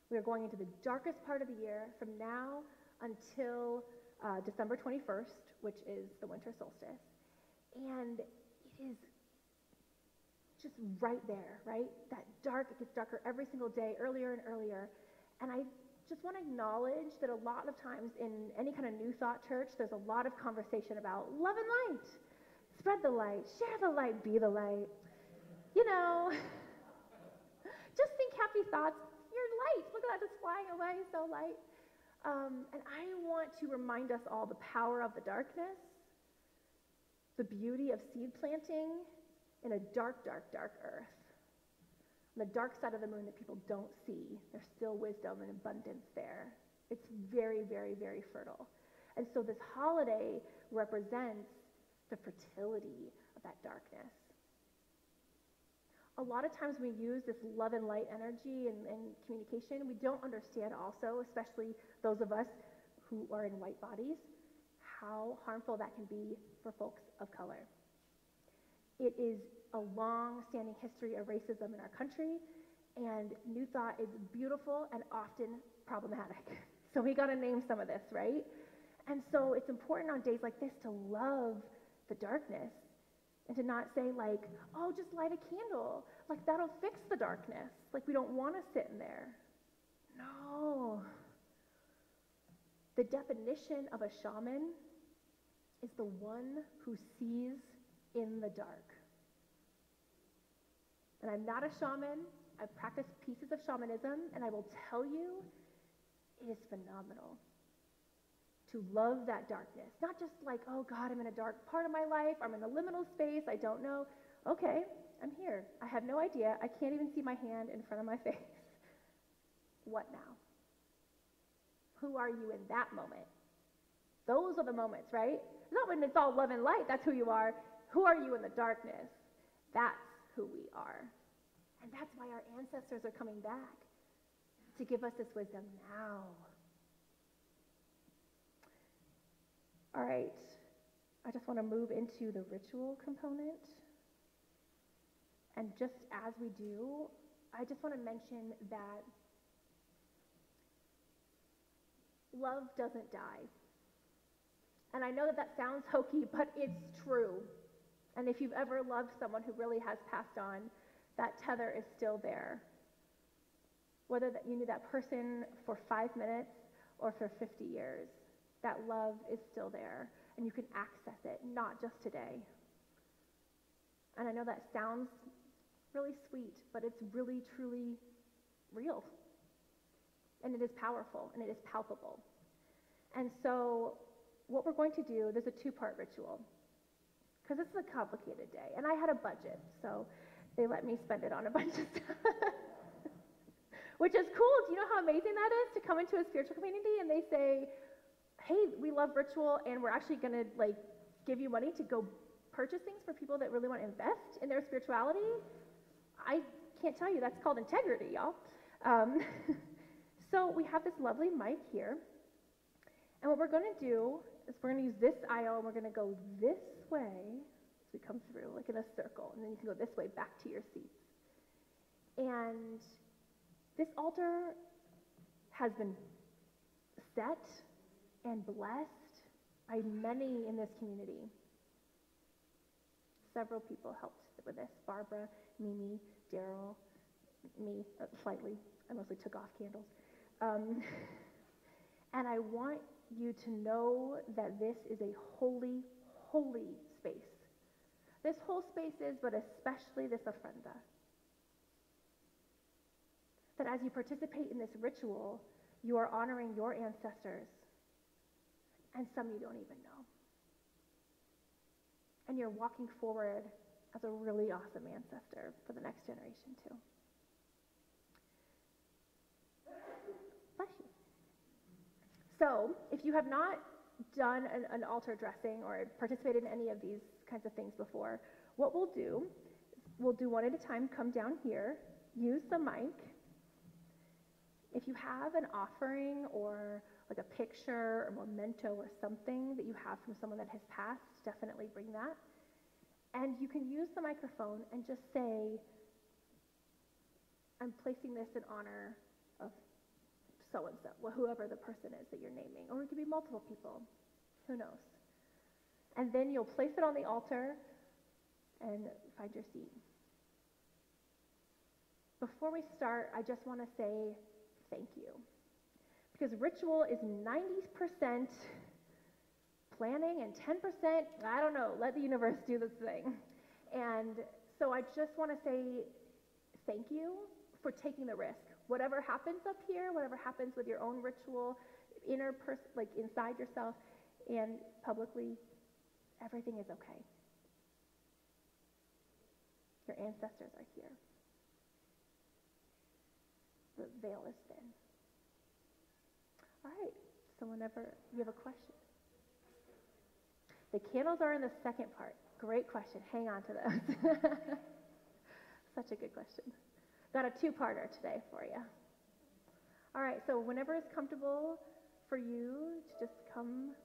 We are going into the darkest part of the year from now until December 21st, which is the winter solstice. And it is just right there, right? That dark, it gets darker every single day, earlier and earlier. And I just want to acknowledge that a lot of times in any kind of New Thought church, there's a lot of conversation about love and light. Spread the light, share the light, be the light. You know, just think happy thoughts. You're light. Look at that, just flying away, so light. And I want to remind us all the power of the darkness, the beauty of seed planting in a dark, dark, dark earth. On the dark side of the moon that people don't see, there's still wisdom and abundance there. It's very, very, very fertile. And so this holiday represents the fertility of that darkness. A lot of times we use this love and light energy and communication, we don't understand also, especially those of us who are in white bodies, how harmful that can be for folks of color. It is a long-standing history of racism in our country, and New Thought is beautiful and often problematic. So we got to name some of this, right? And so it's important on days like this to love the darkness and to not say like, oh, just light a candle. Like, that'll fix the darkness. Like, we don't want to sit in there. No. The definition of a shaman is the one who sees in the dark. And I'm not a shaman. I've practiced pieces of shamanism, and I will tell you, it is phenomenal to love that darkness. Not just like, oh God, I'm in a dark part of my life, I'm in a liminal space, I don't know. Okay, I'm here. I have no idea. I can't even see my hand in front of my face. What now? Who are you in that moment? Those are the moments, right? Not when it's all love and light, that's who you are. Who are you in the darkness? That's who we are. And that's why our ancestors are coming back, to give us this wisdom now. All right, I just want to move into the ritual component. And just as we do, I just want to mention that love doesn't die. And I know that that sounds hokey, but it's true. And if you've ever loved someone who really has passed on, that tether is still there. Whether that you knew that person for 5 minutes or for 50 years, that love is still there, and you can access it, not just today. And I know that sounds really sweet, but it's really, truly real. And it is powerful, and it is palpable. And so what we're going to do, there's a 2-part ritual, because this is a complicated day. And I had a budget, so they let me spend it on a bunch of stuff. Which is cool. Do you know how amazing that is, to come into a spiritual community and they say, hey, we love ritual, and we're actually going to give you money to go purchase things for people that really want to invest in their spirituality? I can't tell you. That's called integrity, y'all. So we have this lovely mic here. And what we're going to do is we're going to use this aisle, and we're going to go this way as we come through, like in a circle. And then you can go this way back to your seats. And this altar has been set and blessed by many in this community. Several people helped with this. Barbara, Mimi, Daryl, me, slightly. I mostly took off candles. And I want you to know that this is a holy, holy space. This whole space is, but especially this ofrenda. That as you participate in this ritual, you are honoring your ancestors, and some you don't even know. And you're walking forward as a really awesome ancestor for the next generation too. Bless you. So, if you have not done an altar dressing or participated in any of these kinds of things before, what we'll do one at a time. Come down here, use the mic. If you have an offering or like a picture or memento or something that you have from someone that has passed, definitely bring that. And you can use the microphone and just say, I'm placing this in honor of so-and-so, whoever the person is that you're naming. Or it could be multiple people. Who knows? And then you'll place it on the altar and find your seat. Before we start, I just want to say thank you. Because ritual is 90% planning and 10%, I don't know, let the universe do this thing. And so I just want to say thank you for taking the risk. Whatever happens up here, whatever happens with your own ritual, inside yourself and publicly, everything is okay. Your ancestors are here. The veil is thin. All right, so whenever you have a question. The candles are in the second part. Great question. Hang on to those. Such a good question. Got a 2-parter today for you. All right, so whenever it's comfortable for you to just come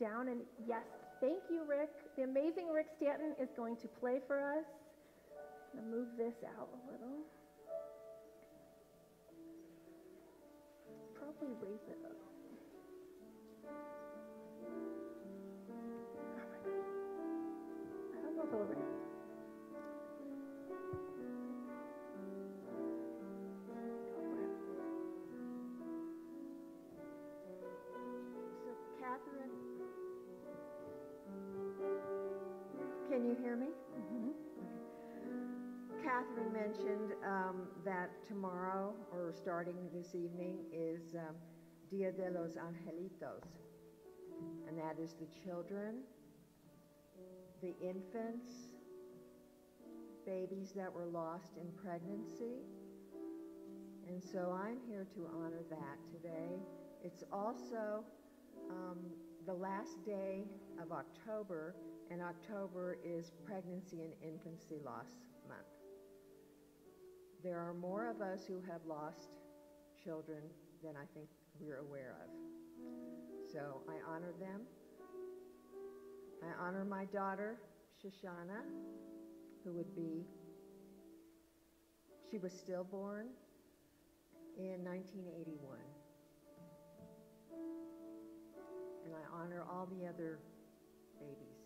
down, and yes, thank you, Rick. The amazing Rick Stanton is going to play for us. I'm going to move this out a little. Probably raise it up. I don't know if it'll raise it. So, Katherine, can you hear me? Mm-hmm. Katherine mentioned that tomorrow, or starting this evening, is Dia de los Angelitos. And that is the children, the infants, babies that were lost in pregnancy. And so I'm here to honor that today. It's also the last day of October, and October is Pregnancy and Infancy Loss Month. There are more of us who have lost children than I think we're aware of. So I honor them. I honor my daughter, Shoshana, she was stillborn in 1981. And I honor all the other babies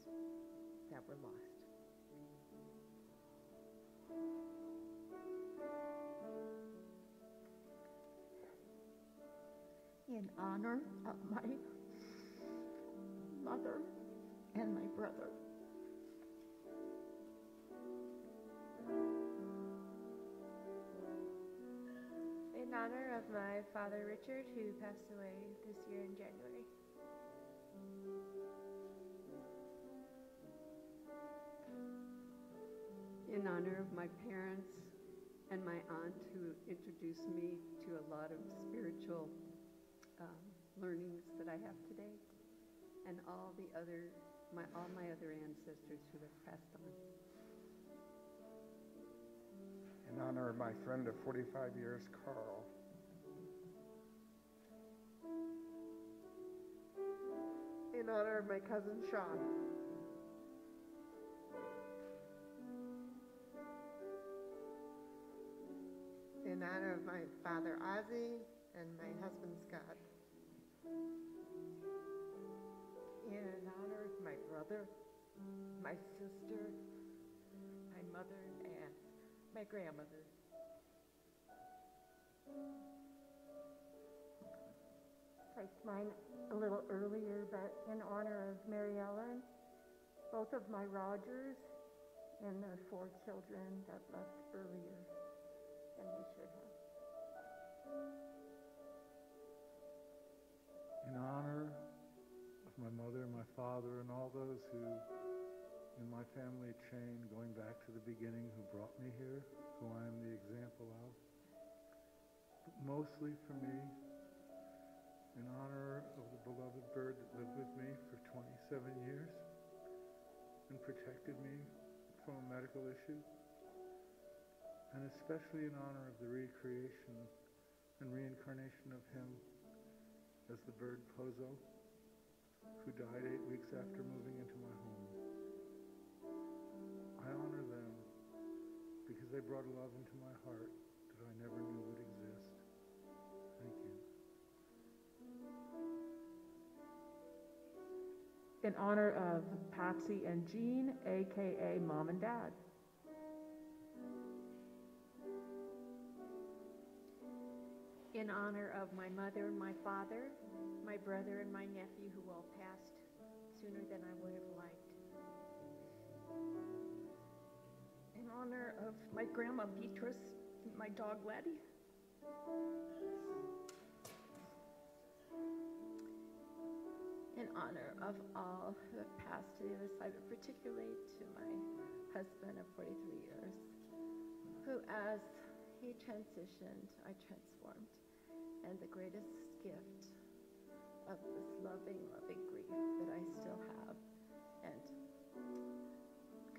that were lost. In honor of my mother and my brother. In honor of my father, Richard, who passed away this year in January. In honor of my parents and my aunt, who introduced me to a lot of spiritual learnings that I have today, and all my other ancestors who have passed on. In honor of my friend of 45 years, Carl. In honor of my cousin, Sean. In honor of my father, Ozzy, and my husband, Scott. In honor of my brother, my sister, my mother, and my grandmother. Placed mine a little earlier, but in honor of Mary Ellen, both of my Rogers, and their 4 children that left earlier than we should have. In honor of my mother and my father and all those who, in my family chain, going back to the beginning, who brought me here, who I am the example of, but mostly for me, in honor of the beloved bird that lived with me for 27 years and protected me from a medical issue, and especially in honor of the recreation and reincarnation of him as the bird Pozo, who died 8 weeks after moving into my home. I honor them because they brought a love into my heart that I never knew would exist. Thank you. In honor of Patsy and Jean, aka Mom and Dad. In honor of my mother and my father, my brother and my nephew, who all passed sooner than I would have liked. In honor of my grandma Beatrice, my dog Letty. In honor of all who have passed to the other side, but particularly to my husband of 43 years, who as he transitioned, I transformed. And the greatest gift of this loving, loving grief that I still have. And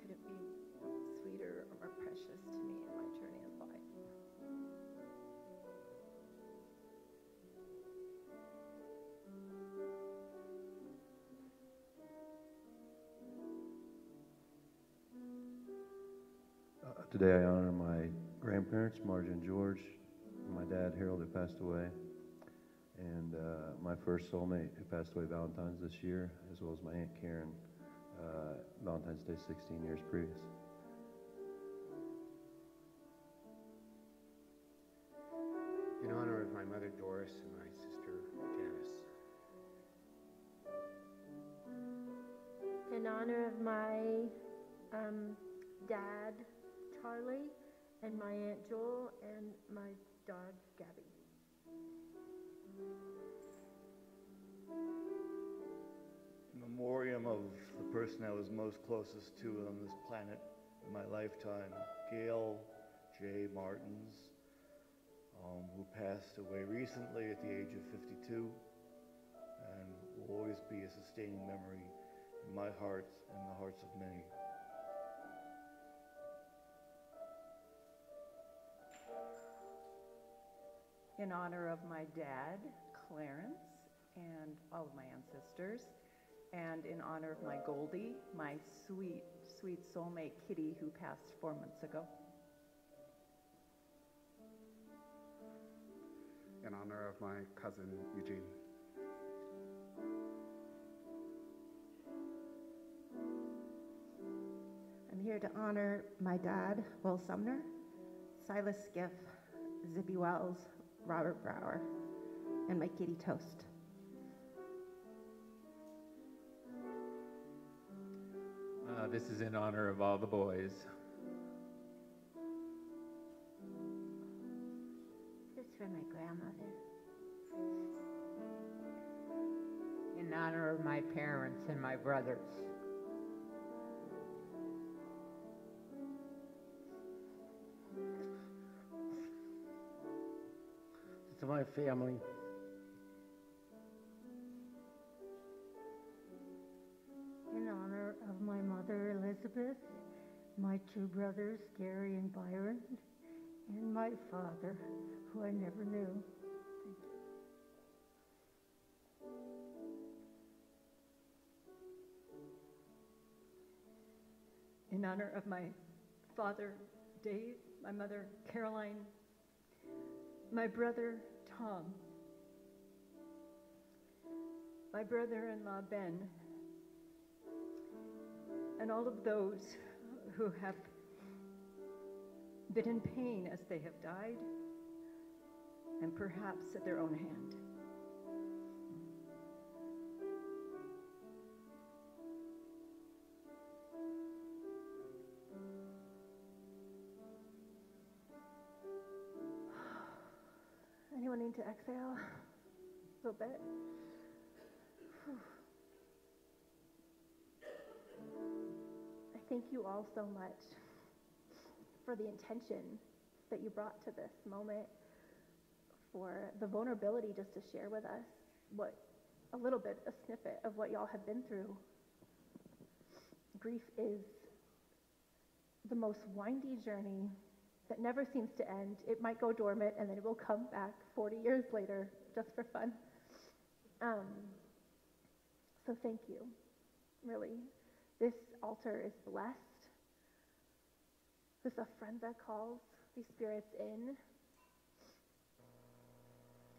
could it be sweeter or more precious to me in my journey of life? Today I honor my grandparents, Marge and George, my dad, Harold, who passed away, and my first soulmate who passed away Valentine's this year, as well as my Aunt Karen, Valentine's Day 16 years previous. In honor of my mother, Doris, and my sister, Janice. In honor of my dad, Charlie, and my Aunt Joel, and my dog, Gabby. In memoriam of the person I was most closest to on this planet, in my lifetime. Gail J. Martins, who passed away recently at the age of 52, and will always be a sustaining memory in my heart and the hearts of many. In honor of my dad, Clarence, and all of my ancestors, and in honor of my Goldie, my sweet, sweet soulmate Kitty, who passed 4 months ago. In honor of my cousin, Eugene. I'm here to honor my dad, Will Sumner, Silas Skiff, Zippy Wells, Robert Brower, and my kitty Toast. This is in honor of all the boys. This is for my grandmother. In honor of my parents and my brothers. To my family. In honor of my mother, Elizabeth, my two brothers, Gary and Byron, and my father, who I never knew. In honor of my father, Dave, my mother, Caroline, my brother, Tom, my brother-in-law, Ben, and all of those who have been in pain as they have died, and perhaps at their own hand. Anyone need to exhale a little bit? Whew. I thank you all so much for the intention that you brought to this moment, for the vulnerability just to share with us a little bit, a snippet of what y'all have been through. Grief is the most windy journey that never seems to end. It might go dormant and then it will come back 40 years later just for fun. So thank you, really. This altar is blessed. This is a friend that calls these spirits in,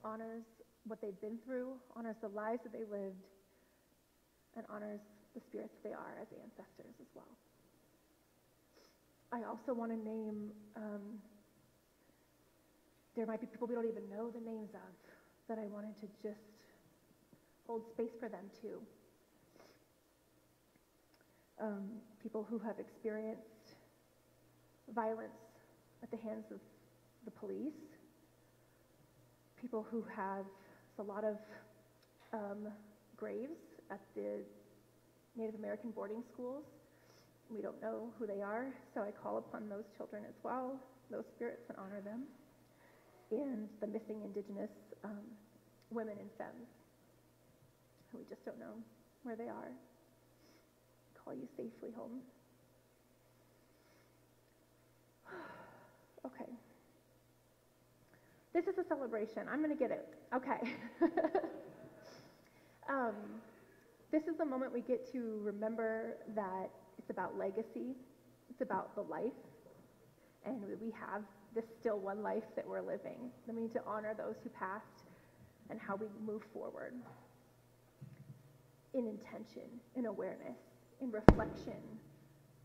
honors what they've been through, honors the lives that they lived, and honors the spirits that they are as ancestors as well. I also want to name, there might be people we don't even know the names of, that I wanted to just hold space for them too. People who have experienced violence at the hands of the police, people who have a lot of graves at the Native American boarding schools. We don't know who they are, so I call upon those children as well, those spirits, and honor them. And the missing Indigenous women and femmes, who we just don't know where they are. Call you safely home. Okay. This is a celebration. I'm going to get it. Okay. This is the moment we get to remember that it's about legacy. It's about the life. And we have this still one life that we're living. And we need to honor those who passed and how we move forward in intention, in awareness, in reflection,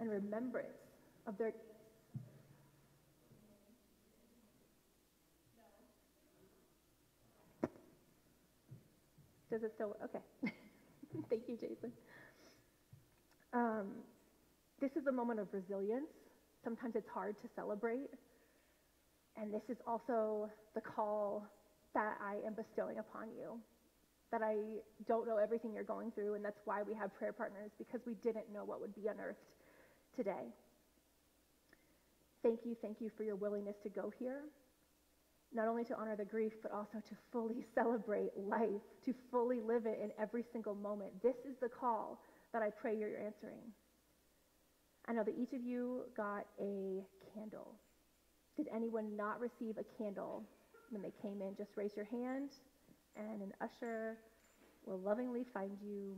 and remembrance of their... Does it still... Okay. Thank you, Jason. This is a moment of resilience. Sometimes it's hard to celebrate. And this is also the call that I am bestowing upon you. That I don't know everything you're going through, and that's why we have prayer partners, because we didn't know what would be unearthed today. thank you for your willingness to go here, not only to honor the grief, but also to fully celebrate life, to fully live it in every single moment. This is the call that I pray you're answering. I know that each of you got a candle. Did anyone not receive a candle when they came in? Just raise your hand, and an usher will lovingly find you.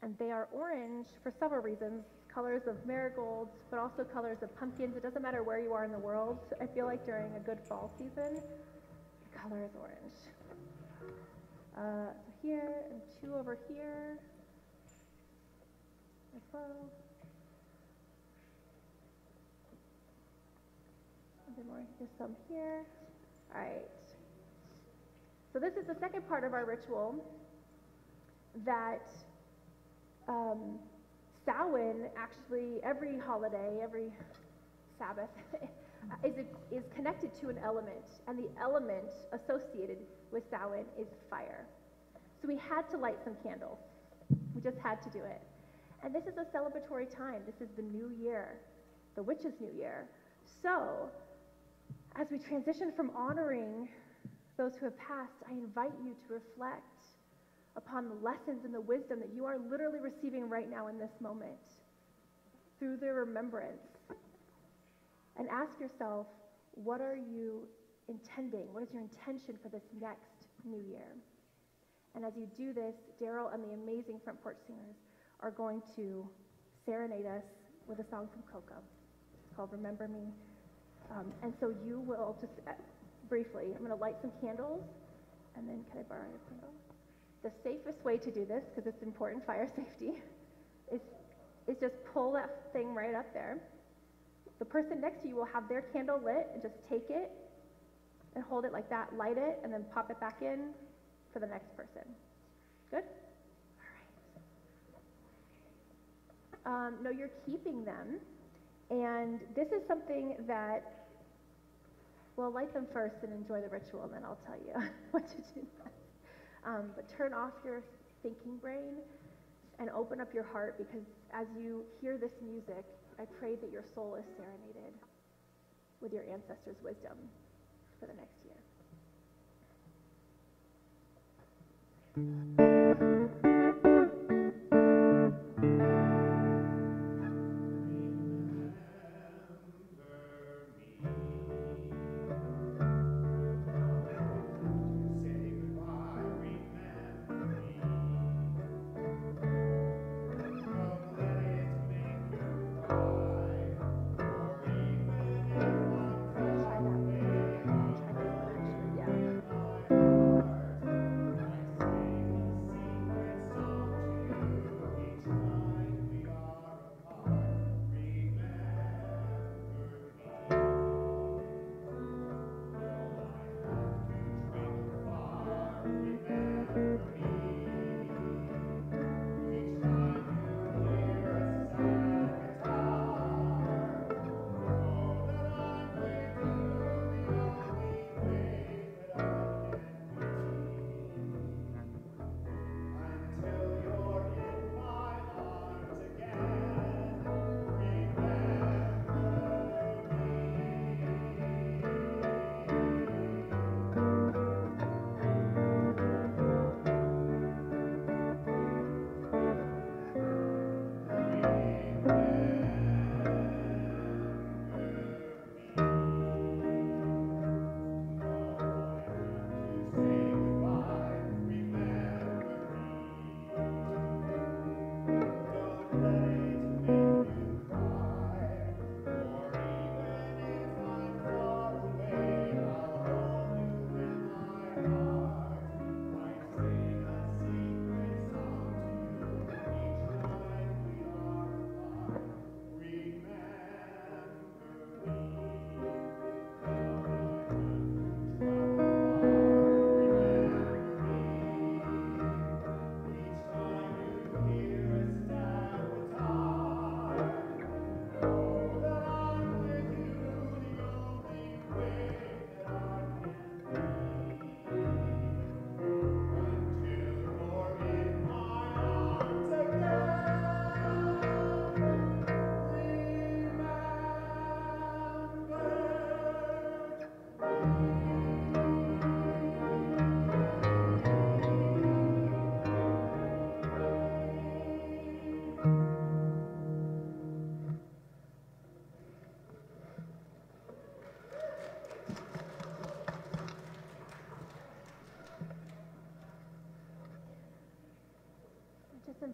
And they are orange for several reasons, colors of marigolds, but also colors of pumpkins. It doesn't matter where you are in the world. I feel like during a good fall season, the color is orange. So here, and 2 over here as well. A bit more, there's some here. All right. So this is the second part of our ritual that Samhain, actually, every holiday, every Sabbath, is connected to an element, and the element associated with Samhain is fire. So we had to light some candles. We just had to do it. And this is a celebratory time. This is the new year, the witch's new year. So as we transition from honoring those who have passed, I invite you to reflect upon the lessons and the wisdom that you are literally receiving right now in this moment through their remembrance. And ask yourself, what are you intending? What is your intention for this next new year? And as you do this, Daryl and the amazing Front Porch Singers are going to serenade us with a song from Coco. It's called Remember Me. And so you will just, briefly, I'm going to light some candles, and then can I borrow your candle? The safest way to do this, because it's important, fire safety, is just pull that thing right up there. The person next to you will have their candle lit, and just take it and hold it like that, light it, and then pop it back in for the next person. Good? All right. No, you're keeping them, and this is something that, well, light them first and enjoy the ritual, and then I'll tell you what to do next. But turn off your thinking brain and open up your heart, because as you hear this music, I pray that your soul is serenaded with your ancestors' wisdom for the next year.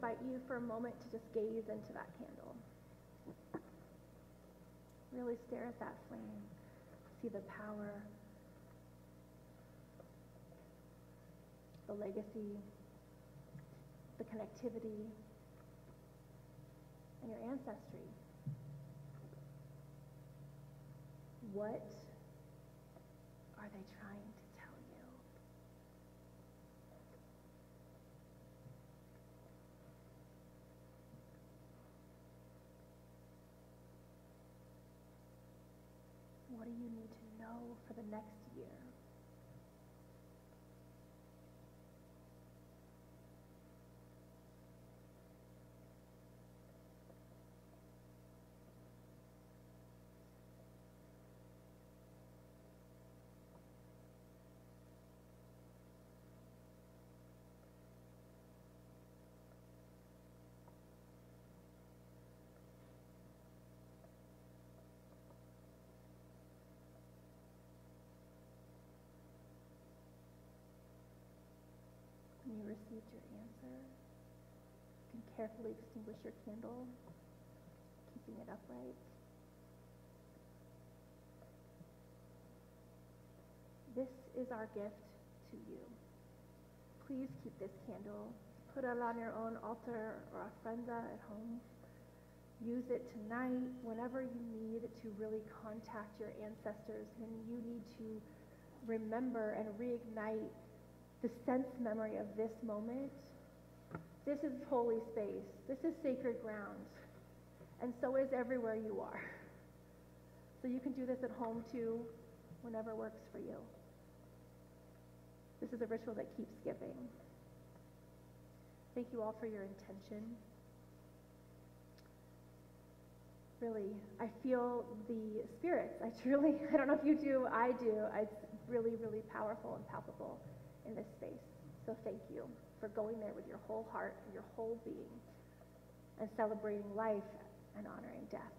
invite you for a moment to just gaze into that candle. Really stare at that flame. See the power, the legacy, the connectivity, and your ancestry. What are they trying to tell you? What do you need to know for the next year? When you received your answer, you can carefully extinguish your candle, keeping it upright. This is our gift to you. Please keep this candle. Put it on your own altar or ofrenda at home. Use it tonight whenever you need to really contact your ancestors, when you need to remember and reignite the sense memory of this moment. This is holy space. This is sacred ground. And so is everywhere you are. So you can do this at home too, whenever works for you. This is a ritual that keeps giving. Thank you all for your intention. Really, I feel the spirits. I don't know if you do, I do. It's really, really powerful and palpable in this space. So thank you for going there with your whole heart, your whole being, and celebrating life and honoring death.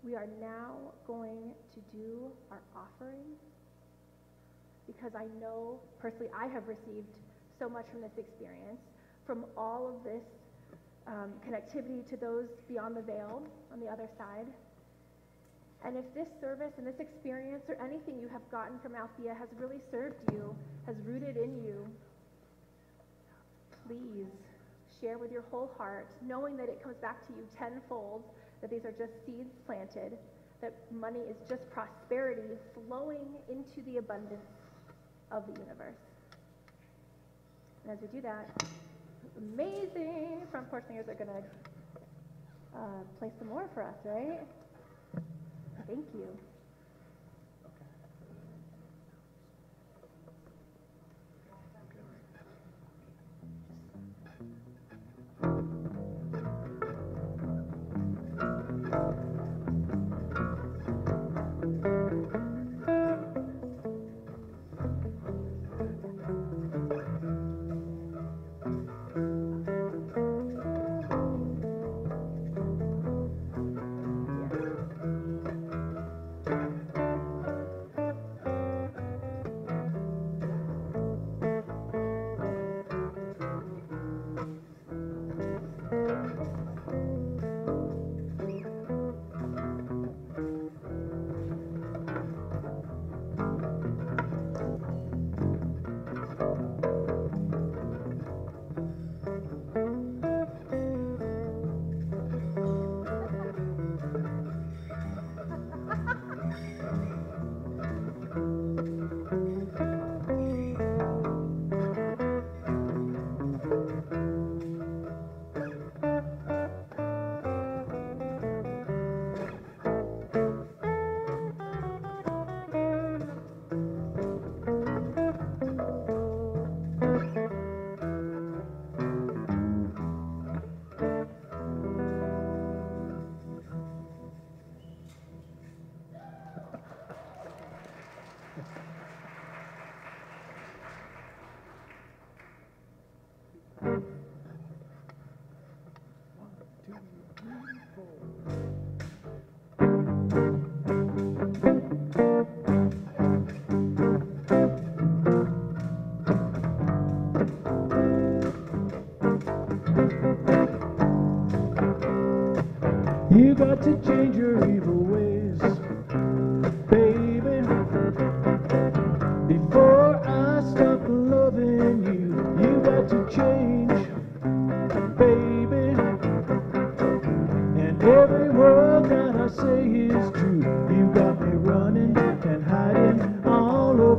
We are now going to do our offering, because I know personally I have received so much from this experience, from all of this connectivity to those beyond the veil on the other side. And if this service and this experience or anything you have gotten from Althea has really served you, has rooted in you, please share with your whole heart, knowing that it comes back to you tenfold, that these are just seeds planted, that money is just prosperity flowing into the abundance of the universe. And as we do that, amazing Front Porch Singers are going to play some more for us, right? Thank you.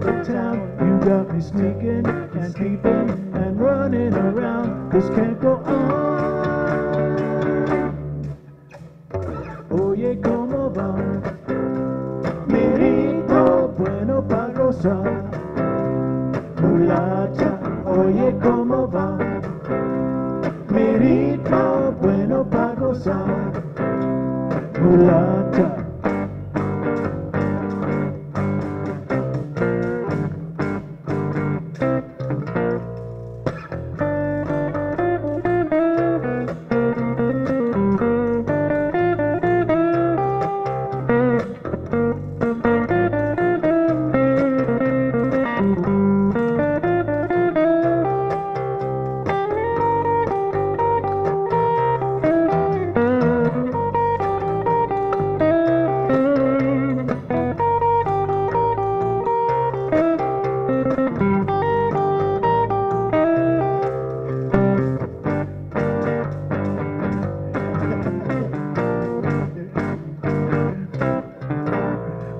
up the town. You got me sneaking and peeping and running around. This can't go on. Oye, ¿cómo va? Mirito bueno para gozar. Mulata, oye, ¿cómo va? Mirito bueno para gozar. Mulata.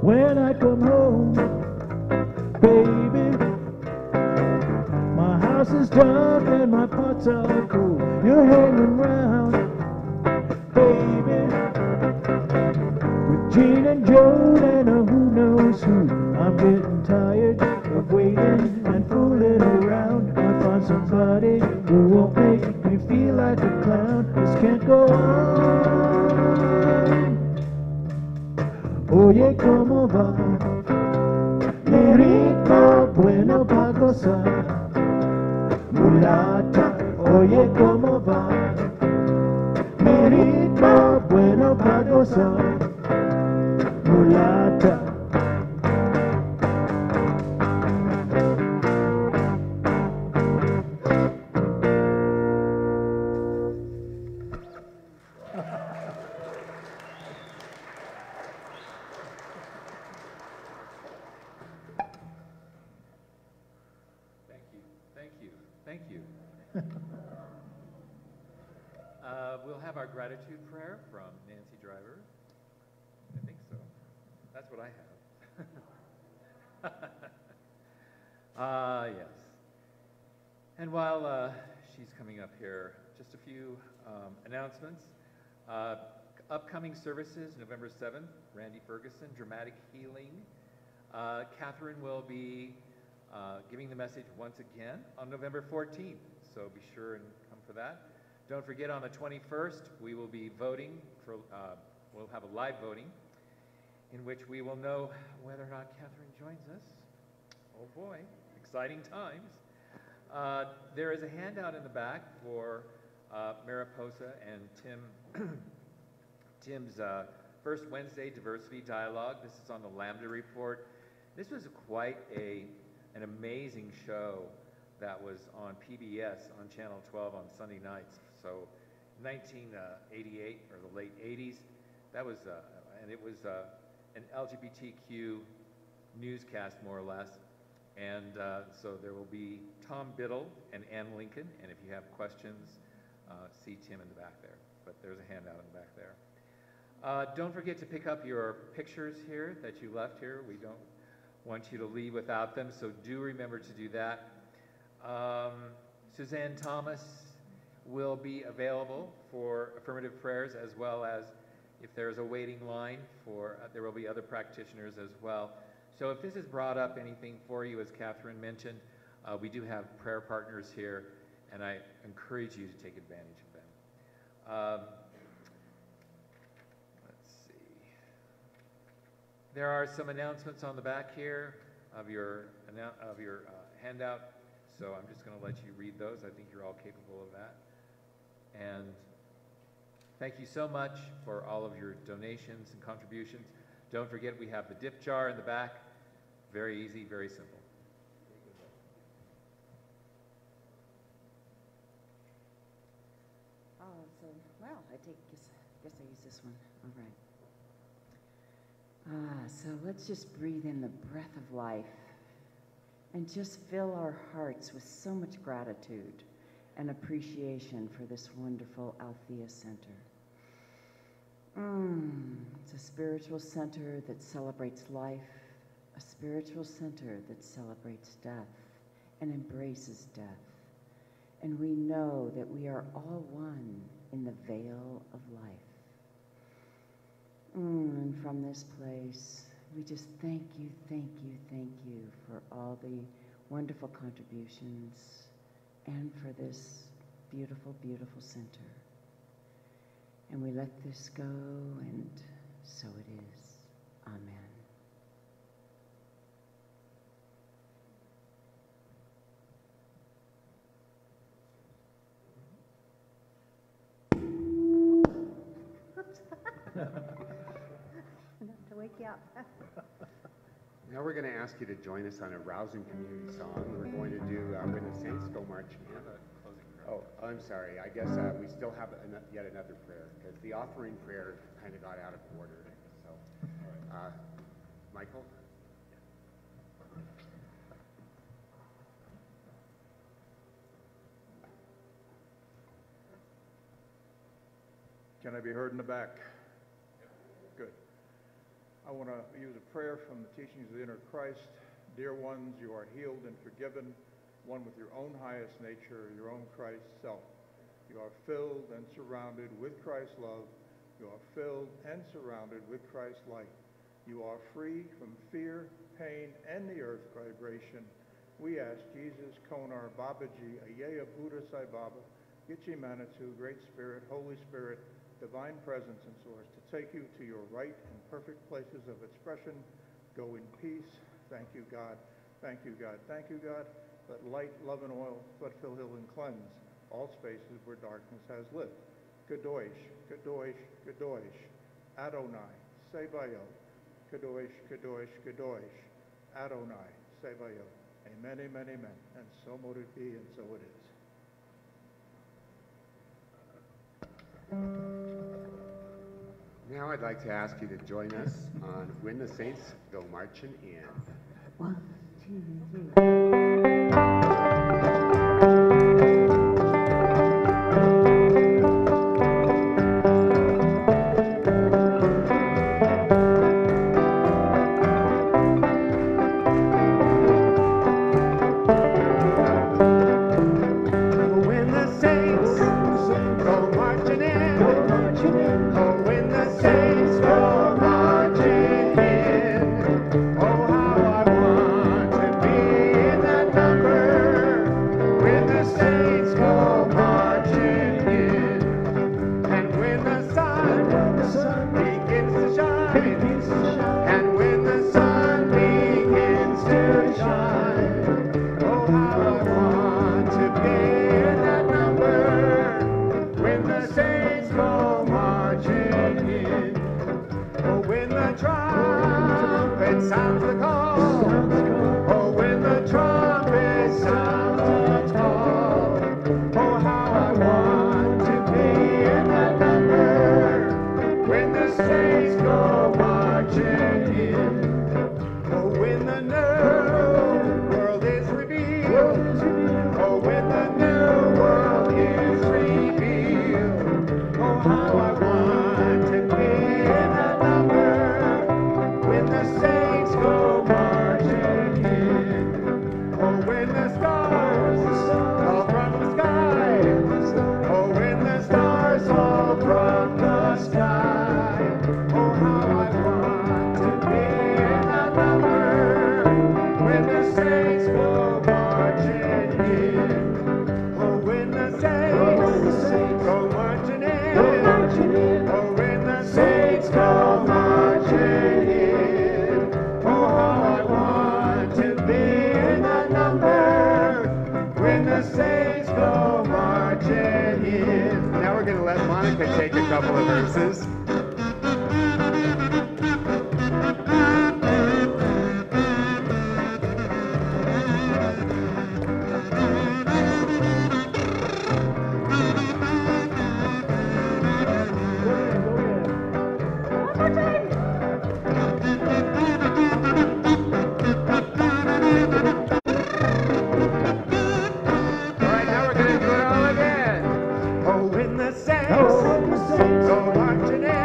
When I come home, baby, my house is dark and my pots are cold. You're hanging round, baby, with Gene and Joan and a who knows who. I'm getting tired of waiting and fooling around. I find somebody who won't make me feel like a clown. This can't go on. Oye, ¿cómo va? Mi ritmo bueno para gozar. Mulata, oye, ¿cómo va? Mi ritmo bueno para gozar. Mulata. Thank you. We'll have our gratitude prayer from Nancy Driver. I think so. That's what I have. Yes. And while she's coming up here, just a few announcements. Upcoming services, November 7th, Randy Ferguson, Dramatic Healing. Katherine will be giving the message once again on November 14th, so be sure and come for that. Don't forget, on the 21st, we will be voting for, we'll have a live voting in which we will know whether or not Katherine joins us. Oh boy, exciting times. There is a handout in the back for Mariposa and Tim's first Wednesday Diversity Dialogue. This is on the Lambda Report. This was quite an amazing show that was on PBS on Channel 12 on Sunday nights. So 1988 or the late 80s, that was, and it was an LGBTQ newscast more or less. And so there will be Tom Biddle and Ann Lincoln, and if you have questions, see Tim in the back there. But there's a handout in the back there. Don't forget to pick up your pictures here that you left here. We don't want you to leave without them, so do remember to do that. Suzanne Thomas will be available for affirmative prayers, as well as if there's a waiting line for, there will be other practitioners as well. So if this has brought up anything for you, as Katherine mentioned, we do have prayer partners here, and I encourage you to take advantage of them. Let's see. There are some announcements on the back here of your handout, so I'm just going to let you read those. I think you're all capable of that. And thank you so much for all of your donations and contributions. Don't forget, we have the dip jar in the back. Very easy, very simple. Oh, so, well, guess I use this one. All right. So let's just breathe in the breath of life and just fill our hearts with so much gratitude and appreciation for this wonderful Althea Center. It's a spiritual center that celebrates life, a spiritual center that celebrates death and embraces death. And we know that we are all one in the veil of life. And from this place, we just thank you for all the wonderful contributions and for this beautiful, beautiful center. And we let this go, and so it is. Amen. Enough to wake you up. Now we're going to ask you to join us on a rousing community song. We're going to do When the Saints Go Marching In. Oh, I'm sorry. I guess we still have yet another prayer because the offering prayer kind of got out of order. So, Michael? Can I be heard in the back? Good. I want to use a prayer from the teachings of the inner Christ. Dear ones, you are healed and forgiven, one with your own highest nature, your own Christ self. You are filled and surrounded with Christ's love. You are filled and surrounded with Christ's light. You are free from fear, pain, and the earth vibration. We ask Jesus, Konar, Babaji, Ayeya Buddha Sai Baba, Gitchi Manitou, Great Spirit, Holy Spirit, Divine Presence and Source, to take you to your right and perfect places of expression. Go in peace. Thank you, God. Thank you, God. Thank you, God. Let light, love, and oil flood, fill, heal, and cleanse all spaces where darkness has lived. Kadosh, Kadosh, Kadosh, Adonai, Sebayo, Kadosh, Kadosh, Kadosh, Adonai, Sebayo. Amen, amen, amen. And so mote it be, and so it is. Now I'd like to ask you to join us on When the Saints Go Marching In. 1, 2, 3. Take a couple of verses. Go marching in.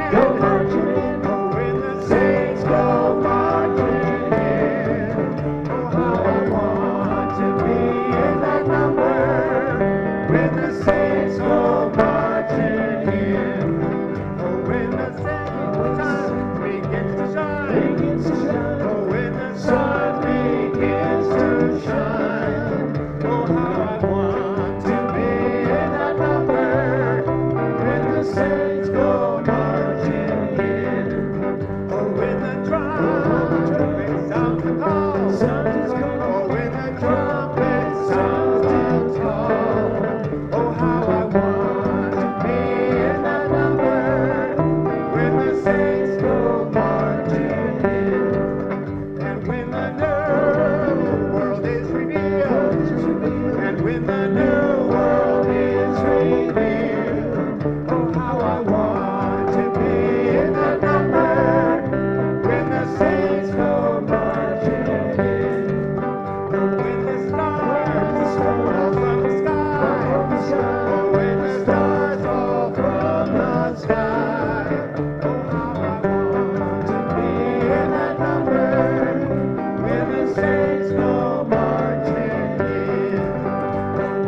saints go marching in.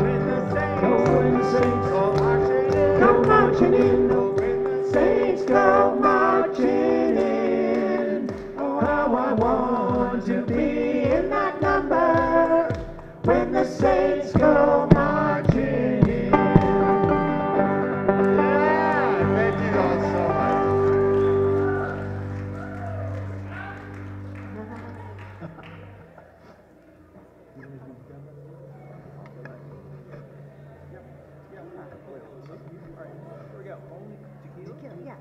When the saints go marching in. Go marching in. When the saints go marching in. Oh, how I want to be in that number. When the saints go marching in. Yeah, thank you all so much. Yeah.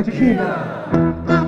Tequila.